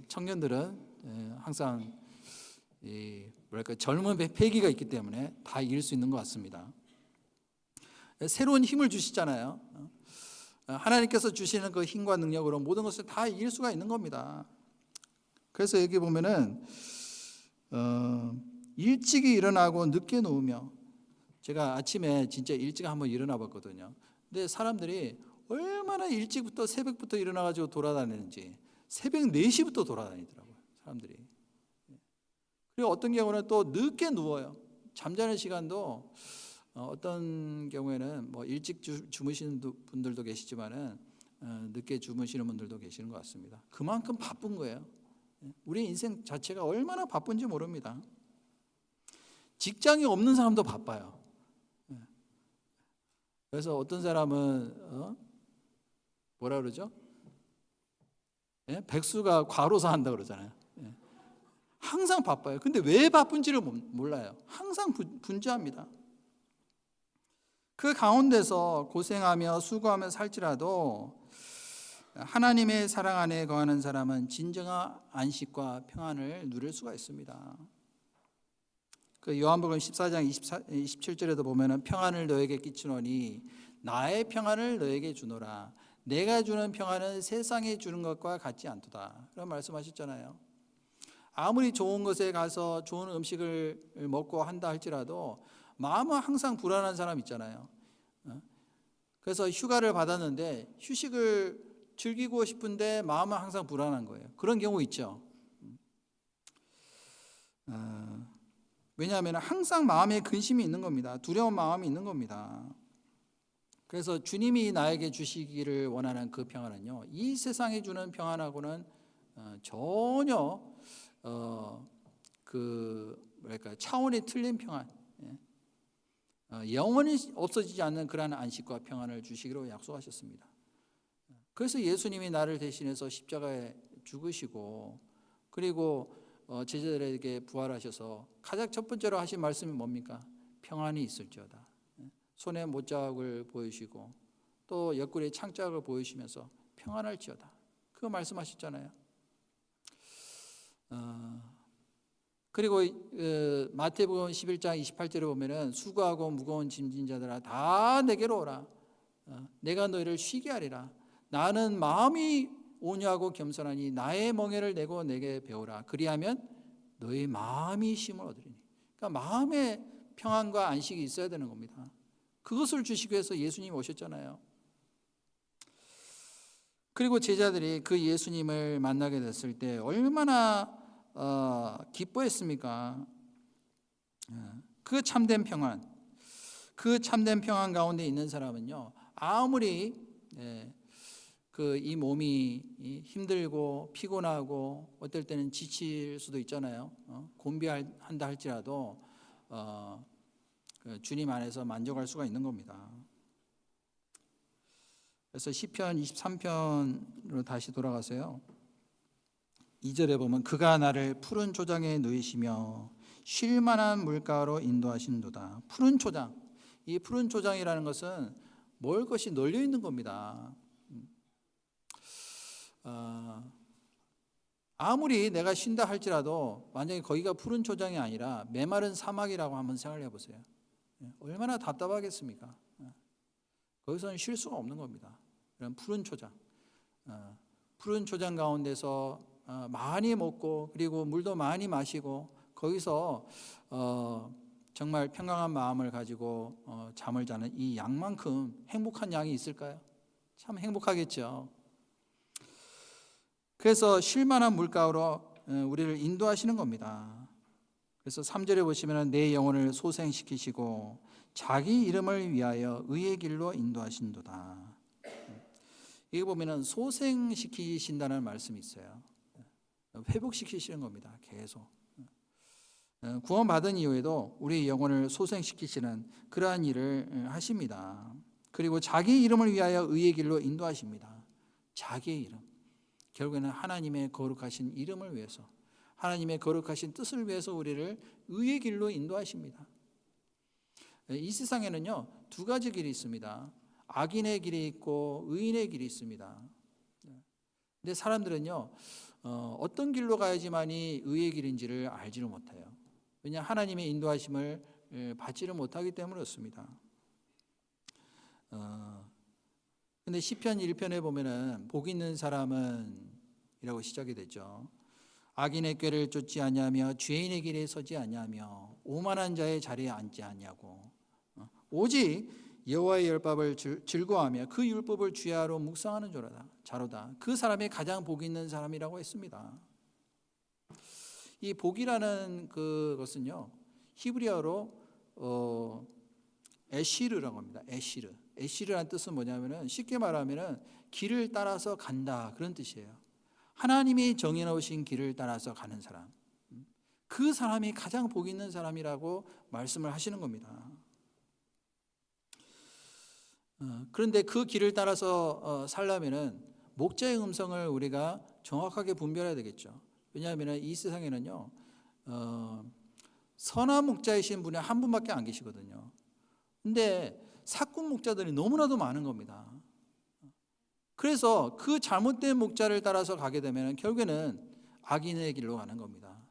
청년들은 항상 뭐랄까 젊은 패기가 있기 때문에 다 이길 수 있는 것 같습니다. 새로운 힘을 주시잖아요. 하나님께서 주시는 그 힘과 능력으로 모든 것을 다 이길 수가 있는 겁니다. 그래서 여기 보면은 일찍이 일어나고 늦게 누우며, 제가 아침에 진짜 일찍 한번 일어나 봤거든요. 근데 사람들이 얼마나 일찍부터 새벽부터 일어나가지고 돌아다니는지, 새벽 4시부터 돌아다니더라고요, 사람들이. 그리고 어떤 경우는 또 늦게 누워요. 잠자는 시간도 어떤 경우에는 뭐 일찍 주무시는 분들도 계시지만은 늦게 주무시는 분들도 계시는 것 같습니다. 그만큼 바쁜 거예요. 우리 인생 자체가 얼마나 바쁜지 모릅니다. 직장이 없는 사람도 바빠요. 그래서 어떤 사람은 뭐라 그러죠? 백수가 과로사 한다 그러잖아요. 항상 바빠요. 근데 왜 바쁜지를 몰라요. 항상 분주합니다. 그 가운데서 고생하며 수고하며 살지라도 하나님의 사랑 안에 거하는 사람은 진정한 안식과 평안을 누릴 수가 있습니다. 그 요한복음 14장 27절에도 보면은 평안을 너에게 끼치노니 나의 평안을 너에게 주노라. 내가 주는 평안은 세상에 주는 것과 같지 않도다. 그런 말씀하셨잖아요. 아무리 좋은 곳에 가서 좋은 음식을 먹고 한다 할지라도 마음은 항상 불안한 사람 있잖아요. 그래서 휴가를 받았는데 휴식을 즐기고 싶은데 마음은 항상 불안한 거예요. 그런 경우 있죠. 왜냐하면 항상 마음에 근심이 있는 겁니다. 두려운 마음이 있는 겁니다. 그래서 주님이 나에게 주시기를 원하는 그 평안은요, 이 세상이 주는 평안하고는 전혀 차원이 틀린 평안, 영원히 없어지지 않는 그러한 안식과 평안을 주시기로 약속하셨습니다. 그래서 예수님이 나를 대신해서 십자가에 죽으시고 그리고 제자들에게 부활하셔서 가장 첫 번째로 하신 말씀이 뭡니까? 평안이 있을지어다. 손에 못자국을 보이시고 또 옆구리에 창자국을 보이시면서 평안할지어다. 그거 말씀하셨잖아요. 그리고 마태복음 11장 28절에 보면은 수고하고 무거운 짐진 자들아 다 내게로 오라. 내가 너희를 쉬게 하리라. 나는 마음이 온유하고 겸손하니 나의 멍에를 내고 내게 배우라. 그리하면 너희 마음이 쉼을 얻으리니. 그러니까 마음의 평안과 안식이 있어야 되는 겁니다. 그것을 주시기 위해서 예수님이 오셨잖아요. 그리고 제자들이 그 예수님을 만나게 됐을 때 얼마나 기뻐했습니까? 그 참된 평안, 그 참된 평안 가운데 있는 사람은요, 아무리 이 몸이 힘들고 피곤하고 어떨 때는 지칠 수도 있잖아요. 곤비한다 할지라도 주님 안에서 만족할 수가 있는 겁니다. 그래서 시편 23편으로 다시 돌아가세요. 2절에 보면 그가 나를 푸른 초장에 누이시며 쉴 만한 물가로 인도하신도다. 푸른 초장. 이 푸른 초장이라는 것은 먹을 것이 널려 있는 겁니다. 아무리 내가 쉰다 할지라도 만약에 거기가 푸른 초장이 아니라 메마른 사막이라고 한번 생각해 보세요. 얼마나 답답하겠습니까? 거기서는 쉴 수가 없는 겁니다. 이런 푸른 초장, 푸른 초장 가운데서 많이 먹고 그리고 물도 많이 마시고 거기서 정말 평강한 마음을 가지고 잠을 자는 이 양만큼 행복한 양이 있을까요? 참 행복하겠죠. 그래서 쉴만한 물가로 우리를 인도하시는 겁니다. 그래서 3절에 보시면 내 영혼을 소생시키시고 자기 이름을 위하여 의의 길로 인도하신도다. 여기 보면은 소생시키신다는 말씀이 있어요. 회복시키시는 겁니다. 계속. 구원받은 이후에도 우리 영혼을 소생시키시는 그러한 일을 하십니다. 그리고 자기 이름을 위하여 의의 길로 인도하십니다. 자기의 이름. 결국에는 하나님의 거룩하신 이름을 위해서, 하나님의 거룩하신 뜻을 위해서 우리를 의의 길로 인도하십니다. 이 세상에는요, 두 가지 길이 있습니다. 악인의 길이 있고 의인의 길이 있습니다. 근데 사람들은요, 어떤 길로 가야지만이 의의 길인지를 알지를 못해요. 왜냐, 하나님의 인도하심을 받지를 못하기 때문에 그렇습니다. 근데 시편 1편에 보면은 복 있는 사람은 이라고 시작이 되죠. 악인의 꾀를 쫓지 아니하며 죄인의 길에 서지 아니하며 오만한 자의 자리에 앉지 아니하고 오직 여호와의 율법을 즐거워하며 그 율법을 주야로 묵상하는 자로다. 그 사람이 가장 복 있는 사람이라고 했습니다. 이 복이라는 그것은요, 히브리어로 에시르라고 합니다. 에시르라는 뜻은 뭐냐면은 쉽게 말하면은 길을 따라서 간다, 그런 뜻이에요. 하나님이 정해놓으신 길을 따라서 가는 사람, 그 사람이 가장 복 있는 사람이라고 말씀을 하시는 겁니다. 그런데 그 길을 따라서 살려면은 목자의 음성을 우리가 정확하게 분별해야 되겠죠. 왜냐하면 이 세상에는요, 선한 목자이신 분이 한 분밖에 안 계시거든요. 근데 사꾼 목자들이 너무나도 많은 겁니다. 그래서 그 잘못된 목자를 따라서 가게 되면 결국에는 악인의 길로 가는 겁니다.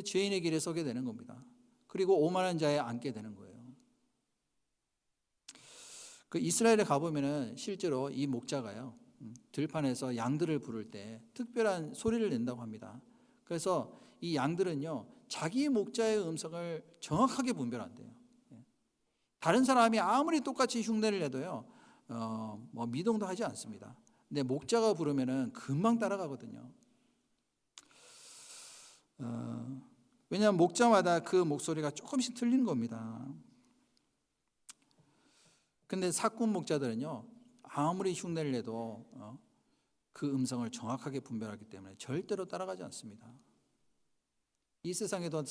죄인의 길에 서게 되는 겁니다. 그리고 오만한 자에 앉게 되는 거예요. 그 이스라엘에 가보면은 실제로 이 목자가요, 들판에서 양들을 부를 때 특별한 소리를 낸다고 합니다. 그래서 이 양들은요, 자기 목자의 음성을 정확하게 분별한대요. 다른 사람이 아무리 똑같이 흉내를 내도요, 미동도 하지 않습니다. 근데 목자가 부르면은 금방 따라가거든요. 왜냐하면 목자마다 그 목소리가 조금씩 틀리는 겁니다. 근데 사꾼 목자들은요, 아무리 흉내를 내도 그 음성을 정확하게 분별하기 때문에 절대로 따라가지 않습니다. 이 세상에도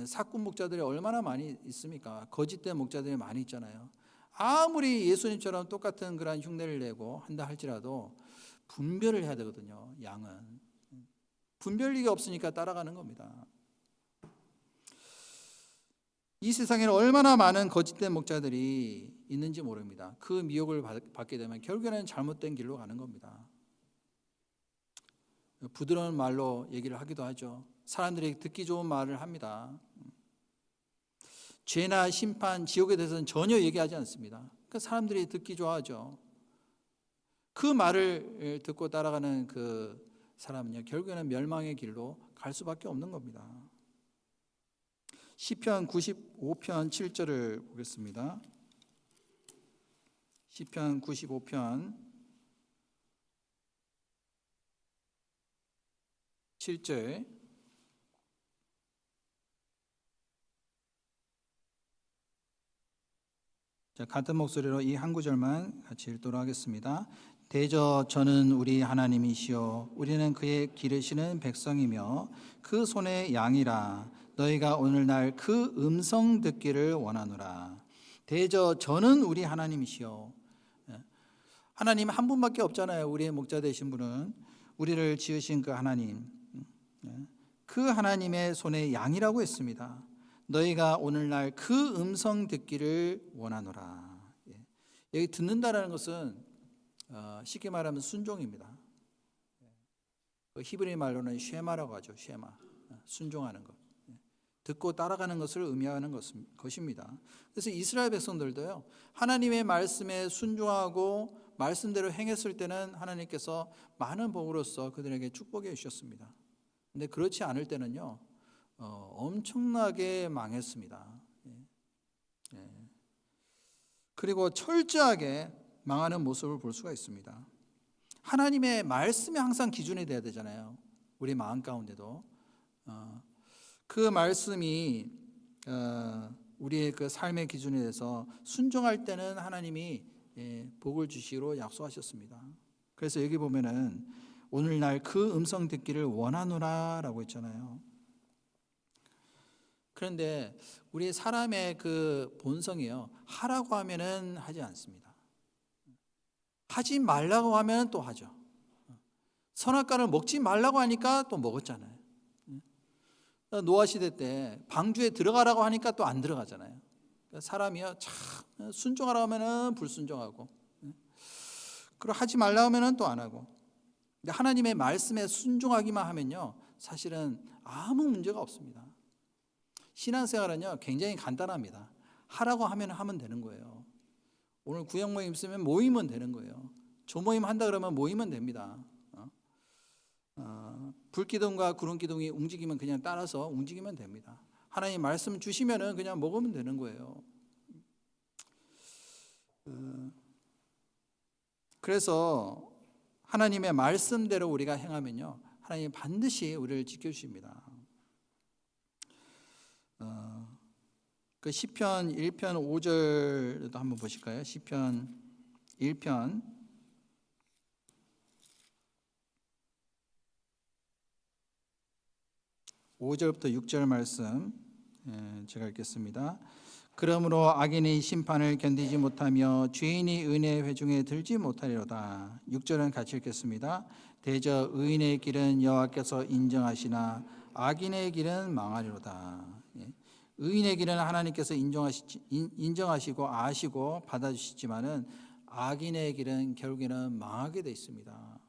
사꾼 목자들이 얼마나 많이 있습니까? 거짓된 목자들이 많이 있잖아요. 아무리 예수님처럼 똑같은 그런 흉내를 내고 한다 할지라도 분별을 해야 되거든요. 양은 분별력이 없으니까 따라가는 겁니다. 이 세상에는 얼마나 많은 거짓된 목자들이 있는지 모릅니다. 그 미혹을 받게 되면 결국에는 잘못된 길로 가는 겁니다. 부드러운 말로 얘기를 하기도 하죠. 사람들이 듣기 좋은 말을 합니다. 죄나 심판, 지옥에 대해서는 전혀 얘기하지 않습니다. 그러니까 사람들이 듣기 좋아하죠. 그 말을 듣고 따라가는 그 사람은요, 결국에는 멸망의 길로 갈 수밖에 없는 겁니다. 시편 95편 7절을 보겠습니다. 시편 95편 7절. 자, 같은 목소리로 이 한 구절만 같이 읽도록 하겠습니다. 대저 저는 우리 하나님이시요 우리는 그의 기르시는 백성이며 그 손의 양이라. 너희가 오늘날 그 음성 듣기를 원하노라. 대저 저는 우리 하나님이시요. 하나님 한 분밖에 없잖아요. 우리의 목자 되신 분은 우리를 지으신 그 하나님, 그 하나님의 손의 양이라고 했습니다. 너희가 오늘날 그 음성 듣기를 원하노라. 여기 듣는다라는 것은 쉽게 말하면 순종입니다. 히브리 말로는 쉐마라고 하죠. 쉐마, 순종하는 것. 듣고 따라가는 것을 의미하는 것입니다. 그래서 이스라엘 백성들도요, 하나님의 말씀에 순종하고 말씀대로 행했을 때는 하나님께서 많은 복으로써 그들에게 축복해 주셨습니다. 근데 그렇지 않을 때는요, 엄청나게 망했습니다. 그리고 철저하게 망하는 모습을 볼 수가 있습니다. 하나님의 말씀이 항상 기준이 돼야 되잖아요. 우리 마음 가운데도 그 말씀이 우리의 그 삶의 기준에 대해서 순종할 때는 하나님이 복을 주시기로 약속하셨습니다. 그래서 여기 보면은 오늘날 그 음성 듣기를 원하노라라고 했잖아요. 그런데 우리 사람의 그 본성이요, 하라고 하면은 하지 않습니다. 하지 말라고 하면 또 하죠. 선악과를 먹지 말라고 하니까 또 먹었잖아요. 노아 시대 때 방주에 들어가라고 하니까 또 안 들어가잖아요. 사람이요, 참 순종하라고 하면은 불순종하고, 그리고 하지 말라고 하면은 또 안 하고. 근데 하나님의 말씀에 순종하기만 하면요, 사실은 아무 문제가 없습니다. 신앙생활은요, 굉장히 간단합니다. 하라고 하면 하면 되는 거예요. 오늘 구역 모임 있으면 모이면 되는 거예요. 조모임 한다 그러면 모이면 됩니다. 불기둥과 구름기둥이 움직이면 그냥 따라서 움직이면 됩니다. 하나님 말씀 주시면은 그냥 먹으면 되는 거예요. 그래서 하나님의 말씀대로 우리가 행하면요, 하나님 반드시 우리를 지켜주십니다. 그 시편 1편 5절도 한번 보실까요? 시편 1편 5절부터 6절 말씀 제가 읽겠습니다. 그러므로 악인의 심판을 견디지 못하며 죄인이 은혜의 회중에 들지 못하리로다. 6절은 같이 읽겠습니다. 대저 의인의 길은 여호와께서 인정하시나 악인의 길은 망하리로다. 의인의 길은 하나님께서 인정하시고 아시고 받아주시지만은 악인의 길은 결국에는 망하게 돼 있습니다.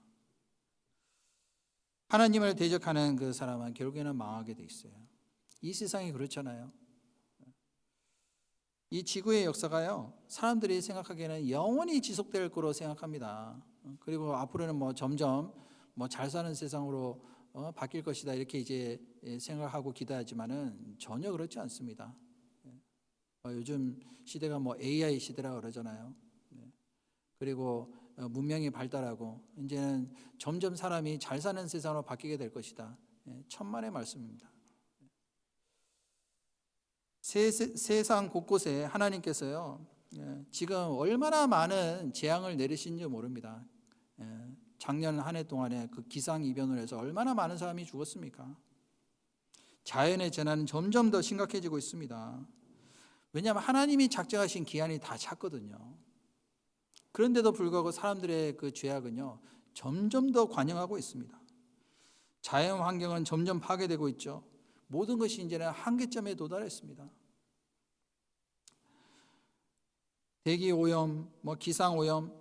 하나님을 대적하는 그 사람은 결국에는 망하게 돼 있어요. 이 세상이 그렇잖아요. 이 지구의 역사가요, 사람들이 생각하기에는 영원히 지속될 거로 생각합니다. 그리고 앞으로는 뭐 점점 잘 사는 세상으로 바뀔 것이다 이렇게 이제 생각하고 기대하지만은 전혀 그렇지 않습니다. 요즘 시대가 뭐 AI 시대라 그러잖아요. 그리고 문명이 발달하고 이제는 점점 사람이 잘 사는 세상으로 바뀌게 될 것이다. 천만의 말씀입니다. 세상 곳곳에 하나님께서요, 지금 얼마나 많은 재앙을 내리신지 모릅니다. 작년 한 해 동안에 그 기상이변을 해서 얼마나 많은 사람이 죽었습니까? 자연의 재난은 점점 더 심각해지고 있습니다. 왜냐하면 하나님이 작정하신 기한이 다 찼거든요. 그런데도 불구하고 사람들의 그 죄악은요, 점점 더 관영하고 있습니다. 자연 환경은 점점 파괴되고 있죠. 모든 것이 이제는 한계점에 도달했습니다. 대기 오염, 기상 오염,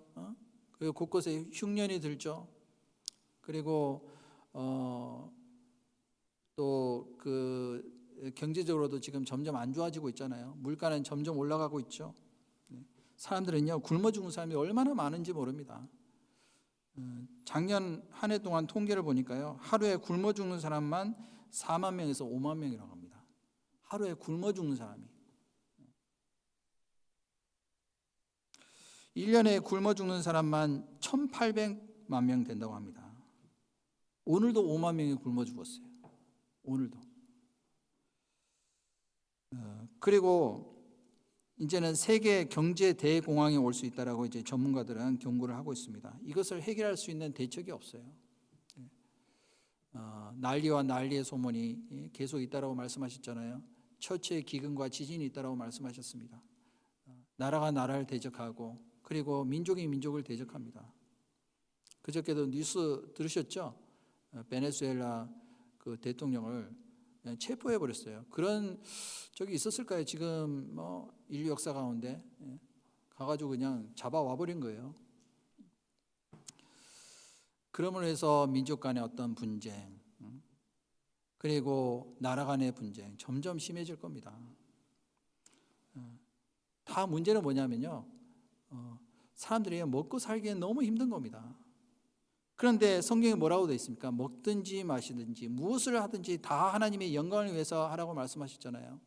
그리고 곳곳에 흉년이 들죠. 그리고 또 그 경제적으로도 지금 점점 안 좋아지고 있잖아요. 물가는 점점 올라가고 있죠. 사람들은요, 굶어 죽는 사람이 얼마나 많은지 모릅니다. 작년 한 해 동안 통계를 보니까요, 하루에 굶어 죽는 사람만 4만 명에서 5만 명이라고 합니다. 하루에 굶어 죽는 사람이. 1년에 굶어 죽는 사람만 1,800만 명 된다고 합니다. 오늘도 5만 명이 굶어 죽었어요. 오늘도. 그리고 이제는 세계 경제 대공황이 올 수 있다라고 이제 전문가들은 경고를 하고 있습니다. 이것을 해결할 수 있는 대책이 없어요. 난리와 난리의 소문이 계속 있다라고 말씀하셨잖아요. 처처의 기근과 지진이 있다라고 말씀하셨습니다. 나라가 나라를 대적하고 그리고 민족이 민족을 대적합니다. 그저께도 뉴스 들으셨죠? 베네수엘라 그 대통령을 체포해 버렸어요. 그런 적이 있었을까요? 지금 인류 역사 가운데 가가지고 그냥 잡아와 버린 거예요. 그러므로 해서 민족 간의 어떤 분쟁, 그리고 나라 간의 분쟁 점점 심해질 겁니다. 다 문제는 뭐냐면요, 사람들이 먹고 살기엔 너무 힘든 겁니다. 그런데 성경에 뭐라고 되어 있습니까? 먹든지 마시든지 무엇을 하든지 다 하나님의 영광을 위해서 하라고 말씀하셨잖아요.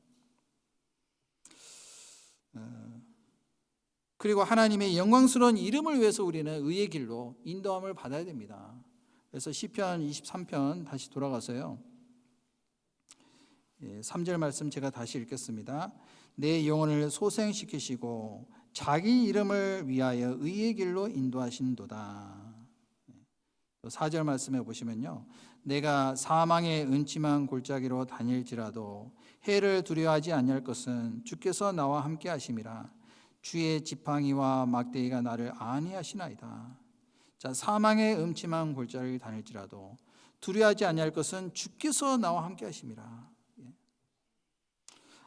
그리고 하나님의 영광스러운 이름을 위해서 우리는 의의 길로 인도함을 받아야 됩니다. 그래서 시편 23편 다시 돌아가서요, 3절 말씀 제가 다시 읽겠습니다. 내 영혼을 소생시키시고 자기 이름을 위하여 의의 길로 인도하신도다. 4절 말씀해 보시면요, 내가 사망의 은침한 골짜기로 다닐지라도 해를 두려워하지 아니할 것은 주께서 나와 함께 하심이라. 주의 지팡이와 막대기가 나를 안위하시나이다. 자, 사망의 음침한 골짜기를 다닐지라도 두려워하지 아니할 것은 주께서 나와 함께 하심이라.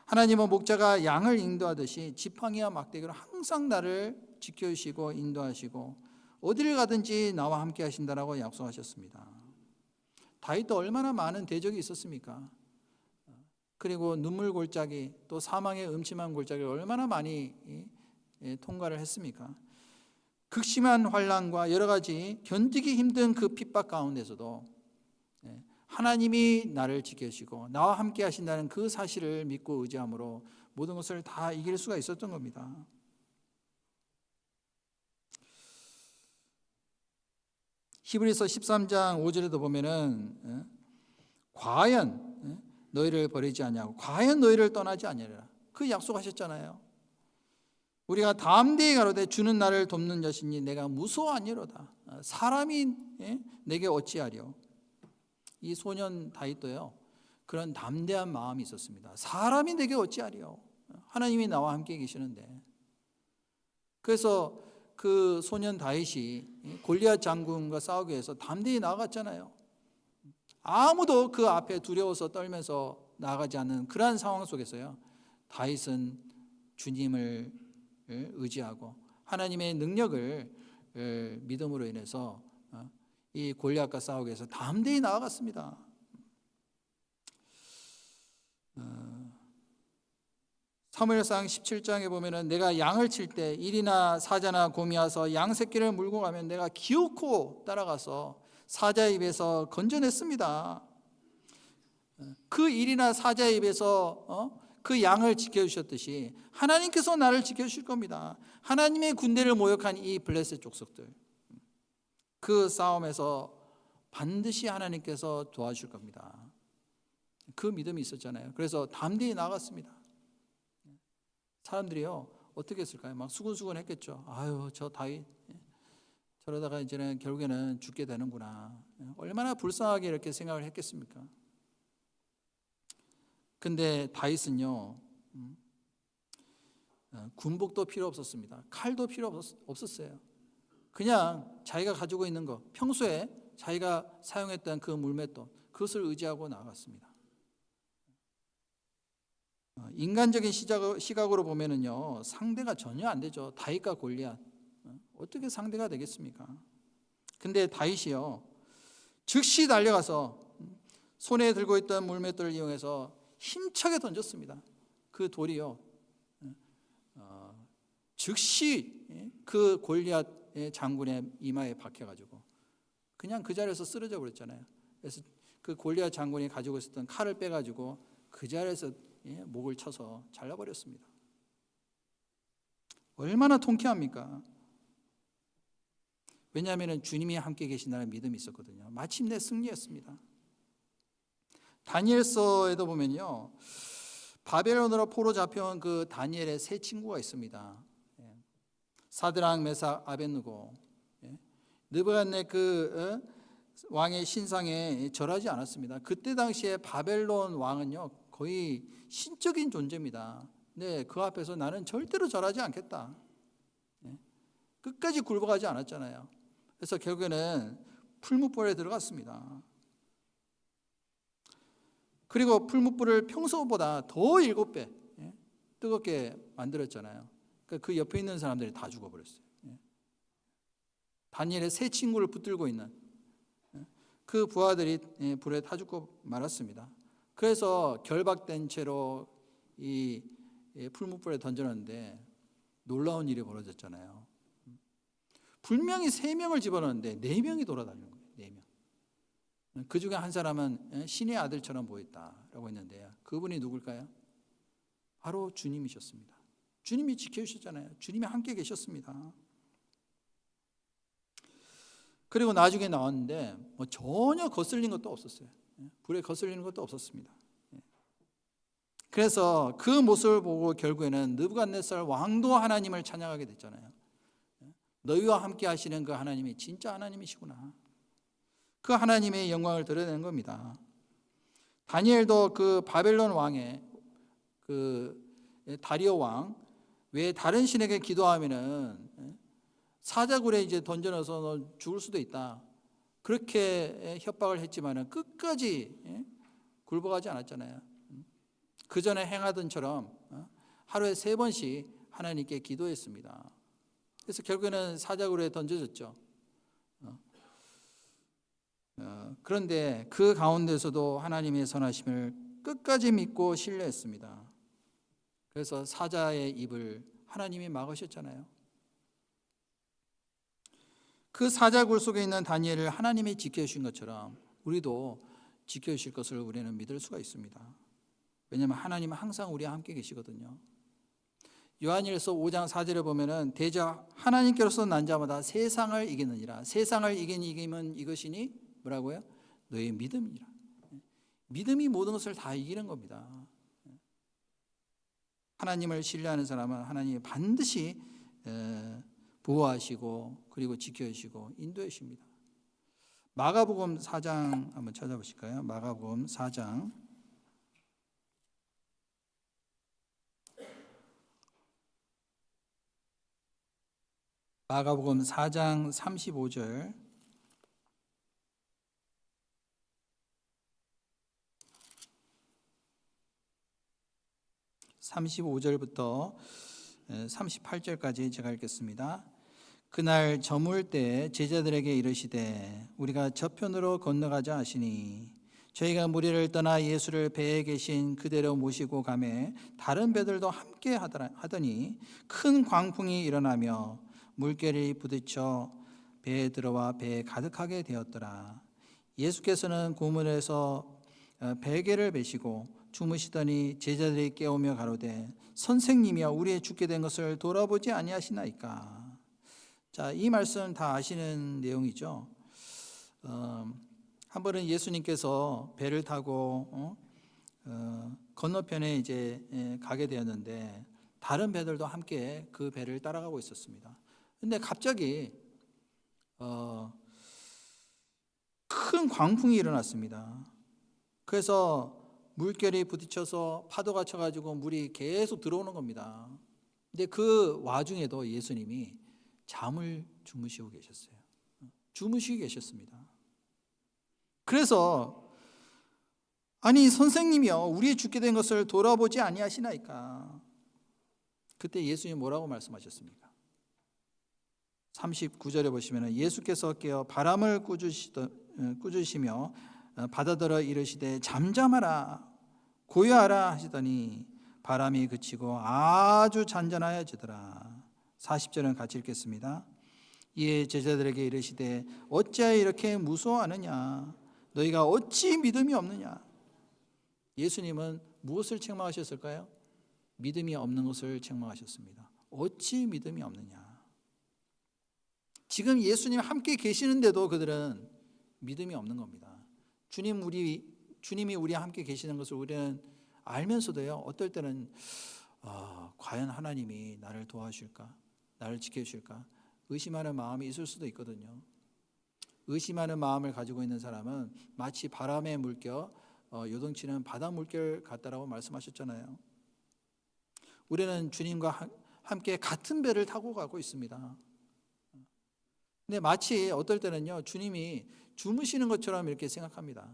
하나님은 목자가 양을 인도하듯이 지팡이와 막대기로 항상 나를 지켜주시고 인도하시고 어디를 가든지 나와 함께 하신다라고 약속하셨습니다. 다윗도 얼마나 많은 대적이 있었습니까? 그리고 눈물 골짜기, 또 사망의 음침한 골짜기를 얼마나 많이 통과를 했습니까? 극심한 환난과 여러 가지 견디기 힘든 그 핍박 가운데서도 하나님이 나를 지켜주시고 나와 함께 하신다는 그 사실을 믿고 의지함으로 모든 것을 다 이길 수가 있었던 겁니다. 히브리서 13장 5절에도 보면은 과연 너희를 버리지 아니하고 과연 너희를 떠나지 아니하리라, 그 약속하셨잖아요. 우리가 담대히 가로되 주는 나를 돕는 자시니 내가 무서워하니로다. 사람이 내게 어찌하리요. 이 소년 다윗도요, 그런 담대한 마음이 있었습니다. 사람이 내게 어찌하리요. 하나님이 나와 함께 계시는데. 그래서 그 소년 다윗이 골리앗 장군과 싸우기 위해서 담대히 나아갔잖아요. 아무도 그 앞에 두려워서 떨면서 나아가지 않는 그러한 상황 속에서요, 다윗은 주님을 의지하고 하나님의 능력을 믿음으로 인해서 이 골리앗과 싸우기 위해서 담대히 나아갔습니다. 사무엘상 17장에 보면은 내가 양을 칠 때 일이나 사자나 곰이 와서 양 새끼를 물고 가면 내가 기어코 따라가서 사자 입에서 건져냈습니다. 그 일이나 사자 입에서 그 양을 지켜주셨듯이 하나님께서 나를 지켜주실 겁니다. 하나님의 군대를 모욕한 이 블레셋 족속들, 그 싸움에서 반드시 하나님께서 도와주실 겁니다. 그 믿음이 있었잖아요. 그래서 담대히 나갔습니다. 사람들이요, 어떻게 했을까요? 막 수근수근 했겠죠. 아유, 저 다윗 저러다가 이제는 결국에는 죽게 되는구나. 얼마나 불쌍하게 이렇게 생각을 했겠습니까? 근데 다윗은요, 군복도 필요 없었습니다. 칼도 필요 없었어요. 그냥 자기가 가지고 있는 거, 평소에 자기가 사용했던 그 물맷돌, 그것을 의지하고 나아갔습니다. 인간적인 시각으로 보면은요, 상대가 전혀 안 되죠. 다윗과 골리앗. 어떻게 상대가 되겠습니까? 근데 다윗이요, 즉시 달려가서 손에 들고 있던 물맷돌을 이용해서 힘차게 던졌습니다. 그 돌이요, 즉시 그 골리앗의 장군의 이마에 박혀가지고 그냥 그 자리에서 쓰러져 버렸잖아요. 그래서 그 골리앗 장군이 가지고 있었던 칼을 빼가지고 그 자리에서 목을 쳐서 잘라버렸습니다. 얼마나 통쾌합니까? 왜냐하면 주님이 함께 계신다는 믿음이 있었거든요. 마침내 승리했습니다. 다니엘서에도 보면요, 바벨론으로 포로 잡혀온 그 다니엘의 세 친구가 있습니다. 사드락, 메삭, 아벳느고. 느부갓네 그 왕의 신상에 절하지 않았습니다. 그때 당시에 바벨론 왕은요, 거의 신적인 존재입니다. 네, 그 앞에서 나는 절대로 절하지 않겠다. 끝까지 굴복하지 않았잖아요. 그래서 결국에는 풀무불에 들어갔습니다. 그리고 풀무불을 평소보다 더 7배 뜨겁게 만들었잖아요. 그 옆에 있는 사람들이 다 죽어버렸어요. 다니엘의 세 친구를 붙들고 있는 그 부하들이 불에 타 죽고 말았습니다. 그래서 결박된 채로 이 풀무불에 던져놨는데 놀라운 일이 벌어졌잖아요. 분명히 3명을 집어넣었는데 4명이 돌아다니는 거예요. 4명. 그 중에 한 사람은 신의 아들처럼 보였다라고 했는데요. 그분이 누굴까요? 바로 주님이셨습니다. 주님이 지켜주셨잖아요. 주님이 함께 계셨습니다. 그리고 나중에 나왔는데 전혀 거슬린 것도 없었어요. 불에 거슬리는 것도 없었습니다. 그래서 그 모습을 보고 결국에는 느부갓네살 왕도 하나님을 찬양하게 됐잖아요. 너희와 함께 하시는 그 하나님이 진짜 하나님이시구나. 그 하나님의 영광을 드러내는 겁니다. 다니엘도 그 바벨론 왕의 그 다리오 왕, 왜 다른 신에게 기도하면은 사자굴에 이제 던져넣어서 너 죽을 수도 있다, 그렇게 협박을 했지만은 끝까지 굴복하지 않았잖아요. 그 전에 행하던처럼 하루에 3번씩 하나님께 기도했습니다. 그래서 결국에는 사자굴에 던져졌죠. 그런데 그 가운데서도 하나님의 선하심을 끝까지 믿고 신뢰했습니다. 그래서 사자의 입을 하나님이 막으셨잖아요. 그 사자굴 속에 있는 다니엘을 하나님이 지켜주신 것처럼 우리도 지켜주실 것을 우리는 믿을 수가 있습니다. 왜냐하면 하나님은 항상 우리와 함께 계시거든요. 요한일서 5장 4절에 보면은 대저 하나님께로서 난 자마다 세상을 이기느니라. 세상을 이긴 이김은 이것이니 뭐라고요? 너의 믿음이라. 믿음이 모든 것을 다 이기는 겁니다. 하나님을 신뢰하는 사람은 하나님이 반드시 보호하시고 그리고 지켜주시고 인도해 주십니다. 마가복음 4장 한번 찾아보실까요? 마가복음 4장 마가복음 4장 35절, (35절부터) 38절까지 제가 읽겠습니다. 그날 저물 때 제자들에게 이르시되 우리가 저편으로 건너가자 하시니 저희가 무리를 떠나 예수를 배에 계신 그대로 모시고 가매 다른 배들도 함께 하더니 큰 광풍이 일어나며 물결이 부딪혀 배에 들어와 배에 가득하게 되었더라. 예수께서는 고문에서 베개를 메시고 주무시더니 제자들이 깨우며 가로되 선생님이여 우리의 죽게 된 것을 돌아보지 아니하시나이까. 자, 이 말씀 다 아시는 내용이죠. 한 번은 예수님께서 배를 타고 건너편에 이제 가게 되었는데 다른 배들도 함께 그 배를 따라가고 있었습니다. 근데 갑자기 큰 광풍이 일어났습니다. 그래서 물결이 부딪혀서 파도가 쳐가지고 물이 계속 들어오는 겁니다. 근데 그 와중에도 예수님이 잠을 주무시고 계셨어요. 주무시고 계셨습니다. 그래서 아니 선생님이요, 우리의 죽게 된 것을 돌아보지 아니하시나이까. 그때 예수님이 뭐라고 말씀하셨습니까? 39절에 보시면 예수께서 깨어 바람을 꾸짖으시며 바다더러 이르시되 잠잠하라 고요하라 하시더니 바람이 그치고 아주 잔잔하여지더라. 40절은 같이 읽겠습니다. 이에 제자들에게 이르시되 어찌하여 이렇게 무서워하느냐, 너희가 어찌 믿음이 없느냐. 예수님은 무엇을 책망하셨을까요? 믿음이 없는 것을 책망하셨습니다. 어찌 믿음이 없느냐. 지금 예수님 함께 계시는데도 그들은 믿음이 없는 겁니다. 주님이 우리와 함께 계시는 것을 우리는 알면서도요, 어떨 때는 과연 하나님이 나를 도와주실까, 나를 지켜주실까 의심하는 마음이 있을 수도 있거든요. 의심하는 마음을 가지고 있는 사람은 마치 바람에 물겨 요동치는 바다 물결 같다라고 말씀하셨잖아요. 우리는 주님과 함께 같은 배를 타고 가고 있습니다. 근데 마치 어떨 때는요, 주님이 주무시는 것처럼 이렇게 생각합니다.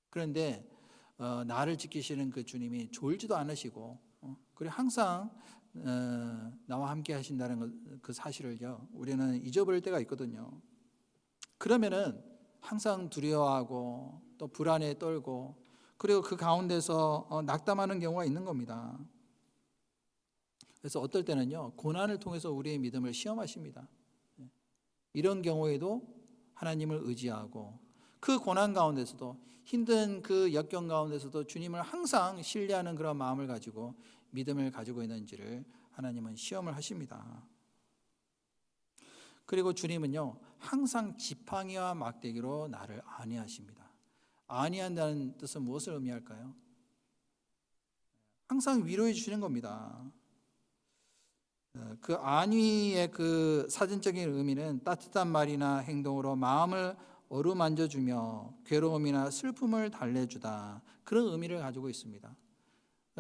그런데 나를 지키시는 그 주님이 졸지도 않으시고 그리고 항상 나와 함께 하신다는 그 사실을요, 우리는 잊어버릴 때가 있거든요. 그러면은 항상 두려워하고 또 불안에 떨고 그리고 그 가운데서 낙담하는 경우가 있는 겁니다. 그래서 어떨 때는요, 고난을 통해서 우리의 믿음을 시험하십니다. 이런 경우에도 하나님을 의지하고 그 고난 가운데서도 힘든 그 역경 가운데서도 주님을 항상 신뢰하는 그런 마음을 가지고 믿음을 가지고 있는지를 하나님은 시험을 하십니다. 그리고 주님은요, 항상 지팡이와 막대기로 나를 안위하십니다. 안위한다는 뜻은 무엇을 의미할까요? 항상 위로해 주시는 겁니다. 그 안위의 그 사전적인 의미는 따뜻한 말이나 행동으로 마음을 어루만져주며 괴로움이나 슬픔을 달래주다, 그런 의미를 가지고 있습니다.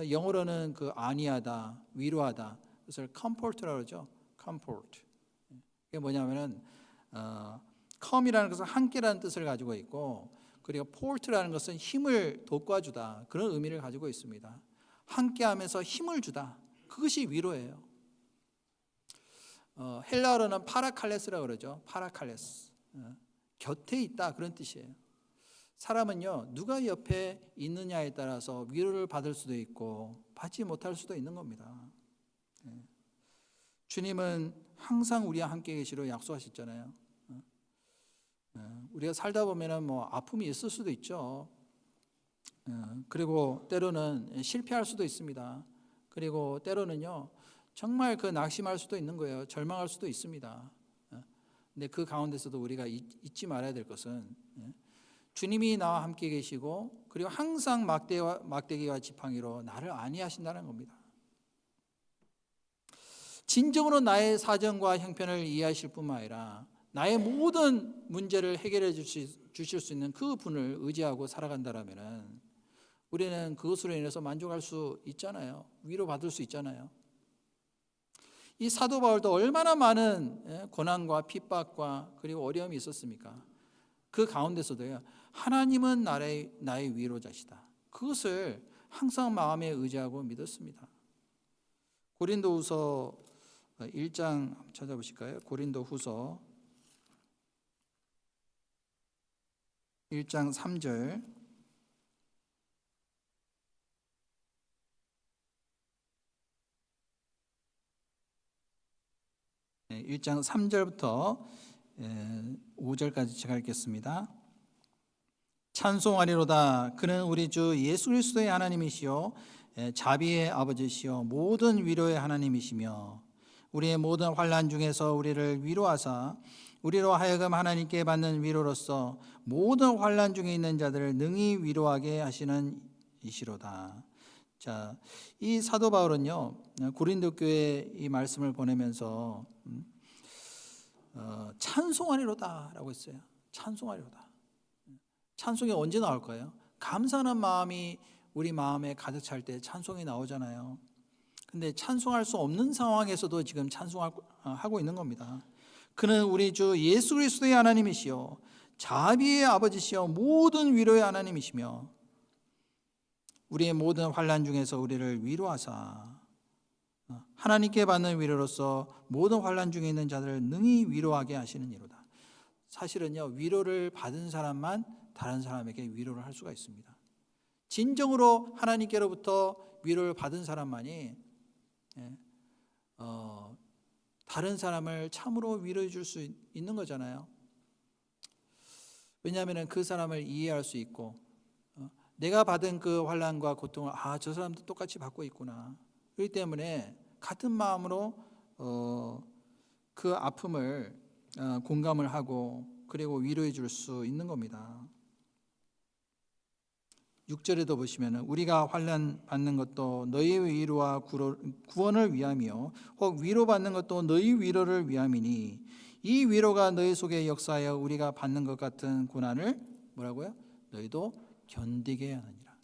영어로는 그 안위하다, 위로하다, 그것을 comfort라고 그러죠. comfort. 이게 뭐냐면은 come이라는 것은 함께라는 뜻을 가지고 있고, 그리고 port라는 것은 힘을 돋궈주다, 그런 의미를 가지고 있습니다. 함께하면서 힘을 주다, 그것이 위로예요. 헬라어로는 파라칼레스라고 그러죠. 파라칼레스. 곁에 있다, 그런 뜻이에요. 사람은요, 누가 옆에 있느냐에 따라서 위로를 받을 수도 있고 받지 못할 수도 있는 겁니다. 주님은 항상 우리와 함께 계시로 약속하셨잖아요. 우리가 살다 보면은 뭐 아픔이 있을 수도 있죠. 그리고 때로는 실패할 수도 있습니다. 그리고 때로는요, 정말 그 낙심할 수도 있는 거예요. 절망할 수도 있습니다. 근데 그 가운데서도 우리가 잊지 말아야 될 것은 주님이 나와 함께 계시고 그리고 항상 막대기와 지팡이로 나를 안위하신다는 겁니다. 진정으로 나의 사정과 형편을 이해하실 뿐만 아니라 나의 모든 문제를 해결해 주실 수 있는 그 분을 의지하고 살아간다면 우리는 그것으로 인해서 만족할 수 있잖아요. 위로받을 수 있잖아요. 이 사도 바울도 얼마나 많은 고난과 핍박과 그리고 어려움이 있었습니까? 그 가운데서도요, 하나님은 나의 위로자시다, 그것을 항상 마음에 의지하고 믿었습니다. 고린도후서 1장 찾아보실까요? 고린도후서 1장 3절. 1장 3절부터 5절까지 제가 읽겠습니다. 찬송하리로다. 그는 우리 주 예수 그리스도의 하나님이시요 자비의 아버지시요 모든 위로의 하나님이시며 우리의 모든 환난 중에서 우리를 위로하사 우리로 하여금 하나님께 받는 위로로서 모든 환난 중에 있는 자들을 능히 위로하게 하시는 이시로다. 자, 이 사도 바울은요, 고린도 교회에 이 말씀을 보내면서 찬송하리로다라고 했어요. 찬송하리로다. 찬송이 언제 나올까요? 감사하는 마음이 우리 마음에 가득 찰 때 찬송이 나오잖아요. 근데 찬송할 수 없는 상황에서도 지금 찬송하고 있는 겁니다. 그는 우리 주 예수 그리스도의 하나님이시요 자비의 아버지시요 모든 위로의 하나님이시며 우리의 모든 환난 중에서 우리를 위로하사 하나님께 받는 위로로서 모든 환난 중에 있는 자들을 능히 위로하게 하시는 이로다. 사실은요, 위로를 받은 사람만 다른 사람에게 위로를 할 수가 있습니다. 진정으로 하나님께로부터 위로를 받은 사람만이 다른 사람을 참으로 위로해 줄 수 있는 거잖아요. 왜냐하면 그 사람을 이해할 수 있고 내가 받은 그 환난과 고통을 저 사람도 똑같이 받고 있구나. 그렇기 때문에 같은 마음으로 그 아픔을 공감을 하고 그리고 위로해 줄 수 있는 겁니다. 6절에도 보시면 우리가 환난 받는 것도 너희의 위로와 구원을 위함이요 혹 위로받는 것도 너희 위로를 위함이니 이 위로가 너희 속에 역사하여 우리가 받는 것 같은 고난을 뭐라고요? 너희도 견디게 하느니라.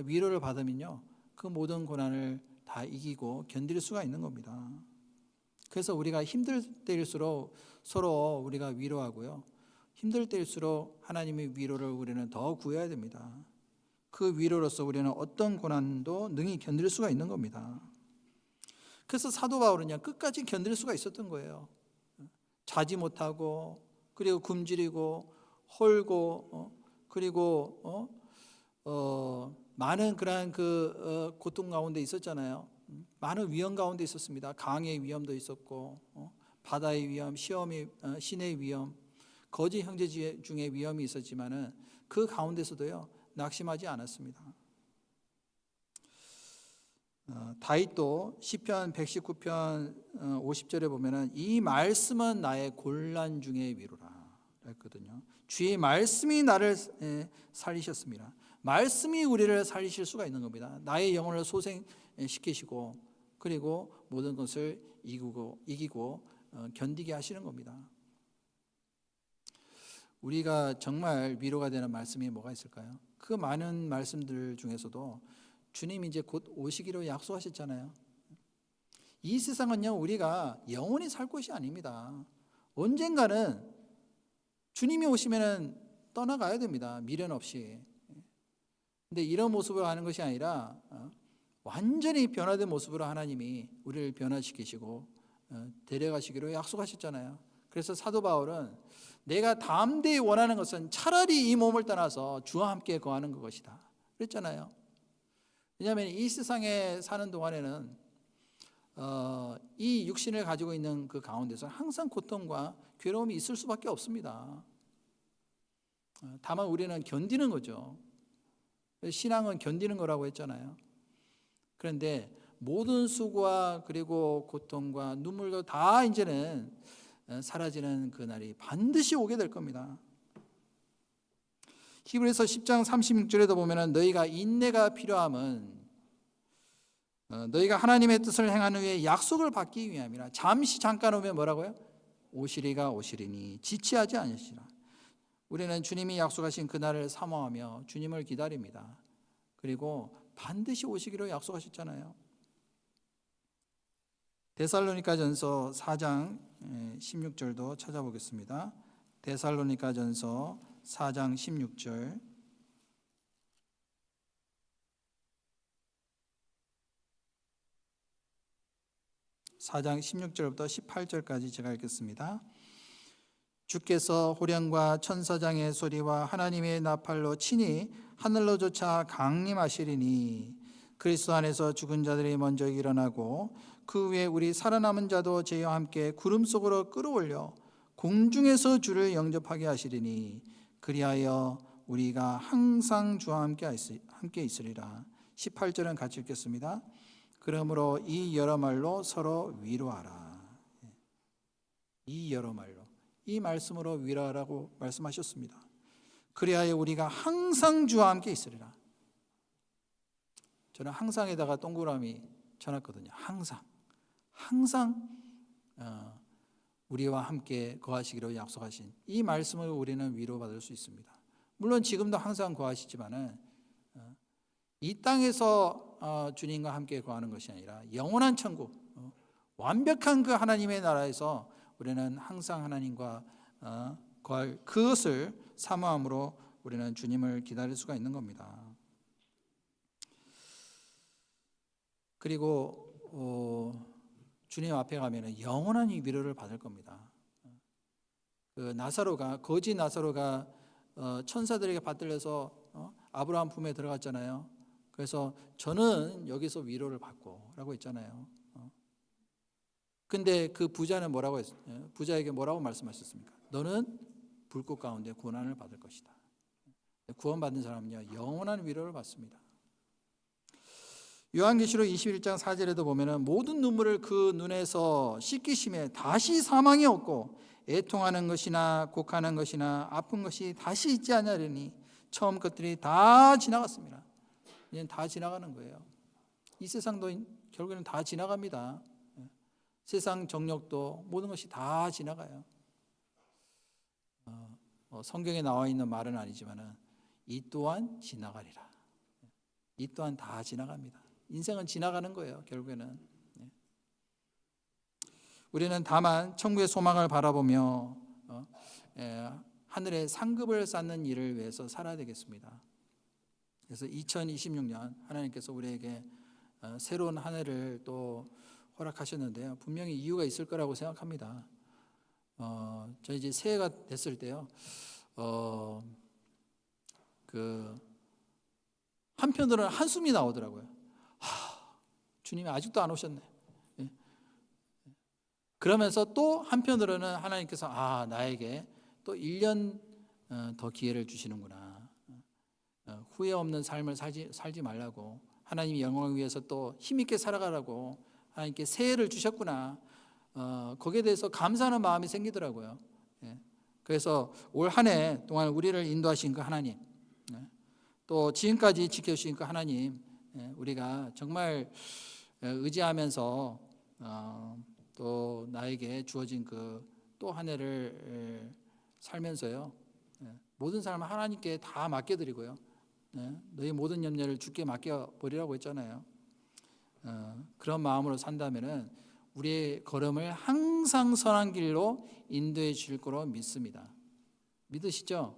위로를 받으면요 그 모든 고난을 다 이기고 견딜 수가 있는 겁니다. 그래서 우리가 힘들 때일수록 서로 우리가 위로하고요, 힘들 때일수록 하나님의 위로를 우리는 더 구해야 됩니다. 그 위로로서 우리는 어떤 고난도 능히 견딜 수가 있는 겁니다. 그래서 사도 바울은요 끝까지 견딜 수가 있었던 거예요. 자지 못하고 그리고 굶주리고 헐고 그리고 많은 그러한 고통 가운데 있었잖아요. 많은 위험 가운데 있었습니다. 강의 위험도 있었고 바다의 위험, 신의 위험, 거짓 형제 중에 위험이 있었지만은 그 가운데서도요 낙심하지 않았습니다. 다윗도 시편 119편 50절에 보면은 이 말씀은 나의 곤란 중의 위로라 했거든요. 주의 말씀이 나를 살리셨습니다. 말씀이 우리를 살리실 수가 있는 겁니다. 나의 영혼을 소생시키시고 그리고 모든 것을 이기고 견디게 하시는 겁니다. 우리가 정말 위로가 되는 말씀이 뭐가 있을까요? 그 많은 말씀들 중에서도 주님이 이제 곧 오시기로 약속하셨잖아요. 이 세상은요 우리가 영원히 살 곳이 아닙니다. 언젠가는 주님이 오시면은 떠나가야 됩니다. 미련 없이. 근데 이런 모습으로 하는 것이 아니라 완전히 변화된 모습으로 하나님이 우리를 변화시키시고 데려가시기로 약속하셨잖아요. 그래서 사도 바울은 내가 담대히 원하는 것은 차라리 이 몸을 떠나서 주와 함께 거하는 것이다 그랬잖아요. 왜냐하면 이 세상에 사는 동안에는 이 육신을 가지고 있는 그 가운데서 항상 고통과 괴로움이 있을 수밖에 없습니다. 다만 우리는 견디는 거죠. 신앙은 견디는 거라고 했잖아요. 그런데 모든 수고와 그리고 고통과 눈물도 다 이제는 사라지는 그날이 반드시 오게 될 겁니다. 히브리서 10장 36절에도 보면 너희가 인내가 필요함은 너희가 하나님의 뜻을 행하는 후에 약속을 받기 위함이라. 잠시 잠깐 오면 뭐라고요? 오시리가 오시리니 지체하지 않으시라. 우리는 주님이 약속하신 그날을 사모하며 주님을 기다립니다. 그리고 반드시 오시기로 약속하셨잖아요. 데살로니가전서 4장 16절도 찾아보겠습니다. 데살로니가전서 4장 16절. (4장 16절부터 18절까지) 제가 읽겠습니다. 주께서 호령과 천사장의 소리와 하나님의 나팔로 친히 하늘로조차 강림하시리니 그리스도 안에서 죽은 자들이 먼저 일어나고 그 후에 우리 살아남은 자도 저희와 함께 구름 속으로 끌어올려 공중에서 주를 영접하게 하시리니 그리하여 우리가 항상 주와 함께 있으리라. 18절은 같이 읽겠습니다. 그러므로 이 여러 말로 서로 위로하라. 이 여러 말로, 이 말씀으로 위로하라고 말씀하셨습니다. 그리하여 우리가 항상 주와 함께 있으리라. 저는 항상에다가 동그라미 쳐놨거든요. 항상 우리와 함께 거하시기로 약속하신 이 말씀을 우리는 위로받을 수 있습니다. 물론 지금도 항상 거하시지만은 이 땅에서 주님과 함께 거하는 것이 아니라 영원한 천국, 완벽한 그 하나님의 나라에서 우리는 항상 하나님과 거할 그것을 사모함으로 우리는 주님을 기다릴 수가 있는 겁니다. 그리고 주님 앞에 가면 영원한 위로를 받을 겁니다. 그 거지 나사로가 천사들에게 받들려서 아브라함 품에 들어갔잖아요. 그래서 저는 여기서 위로를 받고 라고 했잖아요. 근데 그 부자는 뭐라고 했어요? 부자에게 뭐라고 말씀하셨습니까? 너는 불꽃 가운데 고난을 받을 것이다. 구원받은 사람은요, 영원한 위로를 받습니다. 요한계시록 21장 4절에도 보면은 모든 눈물을 그 눈에서 씻기심에 다시 사망이 없고 애통하는 것이나 곡하는 것이나 아픈 것이 다시 있지 않으리니 처음 것들이 다 지나갔습니다. 이제는 다 지나가는 거예요. 이 세상도 결국에는 다 지나갑니다. 세상 정욕도 모든 것이 다 지나가요. 성경에 나와 있는 말은 아니지만은 이 또한 지나가리라. 이 또한 다 지나갑니다. 인생은 지나가는 거예요. 결국에는 우리는 다만 천국의 소망을 바라보며 하늘의 상급을 쌓는 일을 위해서 살아야 되겠습니다. 그래서 2026년 하나님께서 우리에게 새로운 한 해를 또 허락하셨는데요. 분명히 이유가 있을 거라고 생각합니다. 저 이제 새해가 됐을 때요. 한편으로는 한숨이 나오더라고요. 주님이 아직도 안 오셨네. 그러면서 또 한편으로는 하나님께서 나에게 또 1년 더 기회를 주시는구나. 후회 없는 삶을 살지 말라고, 하나님의 영광을 위해서 또 힘있게 살아가라고 하나님께 새해를 주셨구나. 거기에 대해서 감사하는 마음이 생기더라고요. 그래서 올 한 해 동안 우리를 인도하신 그 하나님, 또 지금까지 지켜주신 그 하나님, 우리가 정말 의지하면서 또 나에게 주어진 그 또 한 해를 살면서요, 모든 삶을 하나님께 다 맡겨드리고요, 너희 모든 염려를 주께 맡겨버리라고 했잖아요. 그런 마음으로 산다면은 우리의 걸음을 항상 선한 길로 인도해 주실 거로 믿습니다. 믿으시죠?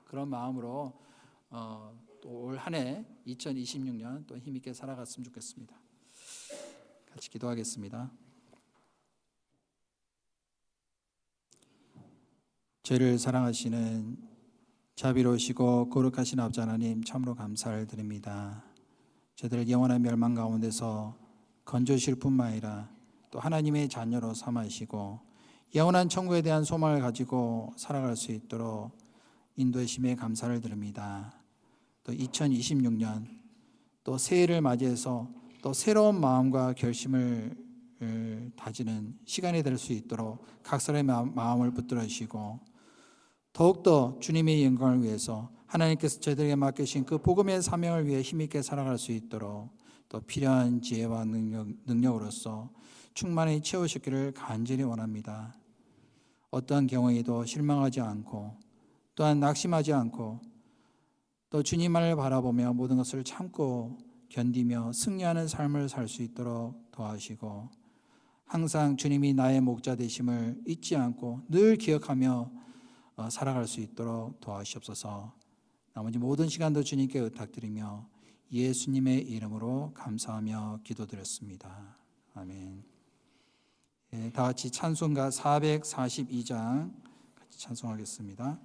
그런 마음으로 또 올 한 해 2026년 또 힘있게 살아갔으면 좋겠습니다. 같이 기도하겠습니다. 저희를 사랑하시는 자비로우시고 거룩하신 아버지 하나님, 참으로 감사를 드립니다. 저희들을 영원한 멸망 가운데서 건져주실 뿐만 아니라 또 하나님의 자녀로 삼으시고 영원한 천국에 대한 소망을 가지고 살아갈 수 있도록 인도해 주심에 감사를 드립니다. 또 2026년 또 새해를 맞이해서 또 새로운 마음과 결심을 다지는 시간이 될 수 있도록 각 사람의 마음을 붙들어 주시고, 더욱더 주님의 영광을 위해서 하나님께서 저희들에게 맡기신 그 복음의 사명을 위해 힘있게 살아갈 수 있도록 또 필요한 지혜와 능력으로서 충만히 채우시기를 간절히 원합니다. 어떠한 경우에도 실망하지 않고 또한 낙심하지 않고 또 주님만을 바라보며 모든 것을 참고 견디며 승리하는 삶을 살 수 있도록 도와주시고, 항상 주님이 나의 목자 되심을 잊지 않고 늘 기억하며 살아갈 수 있도록 도와주시옵소서. 나머지 모든 시간도 주님께 의탁드리며 예수님의 이름으로 감사하며 기도드렸습니다. 아멘. 다 같이 찬송가 442장 같이 찬송하겠습니다.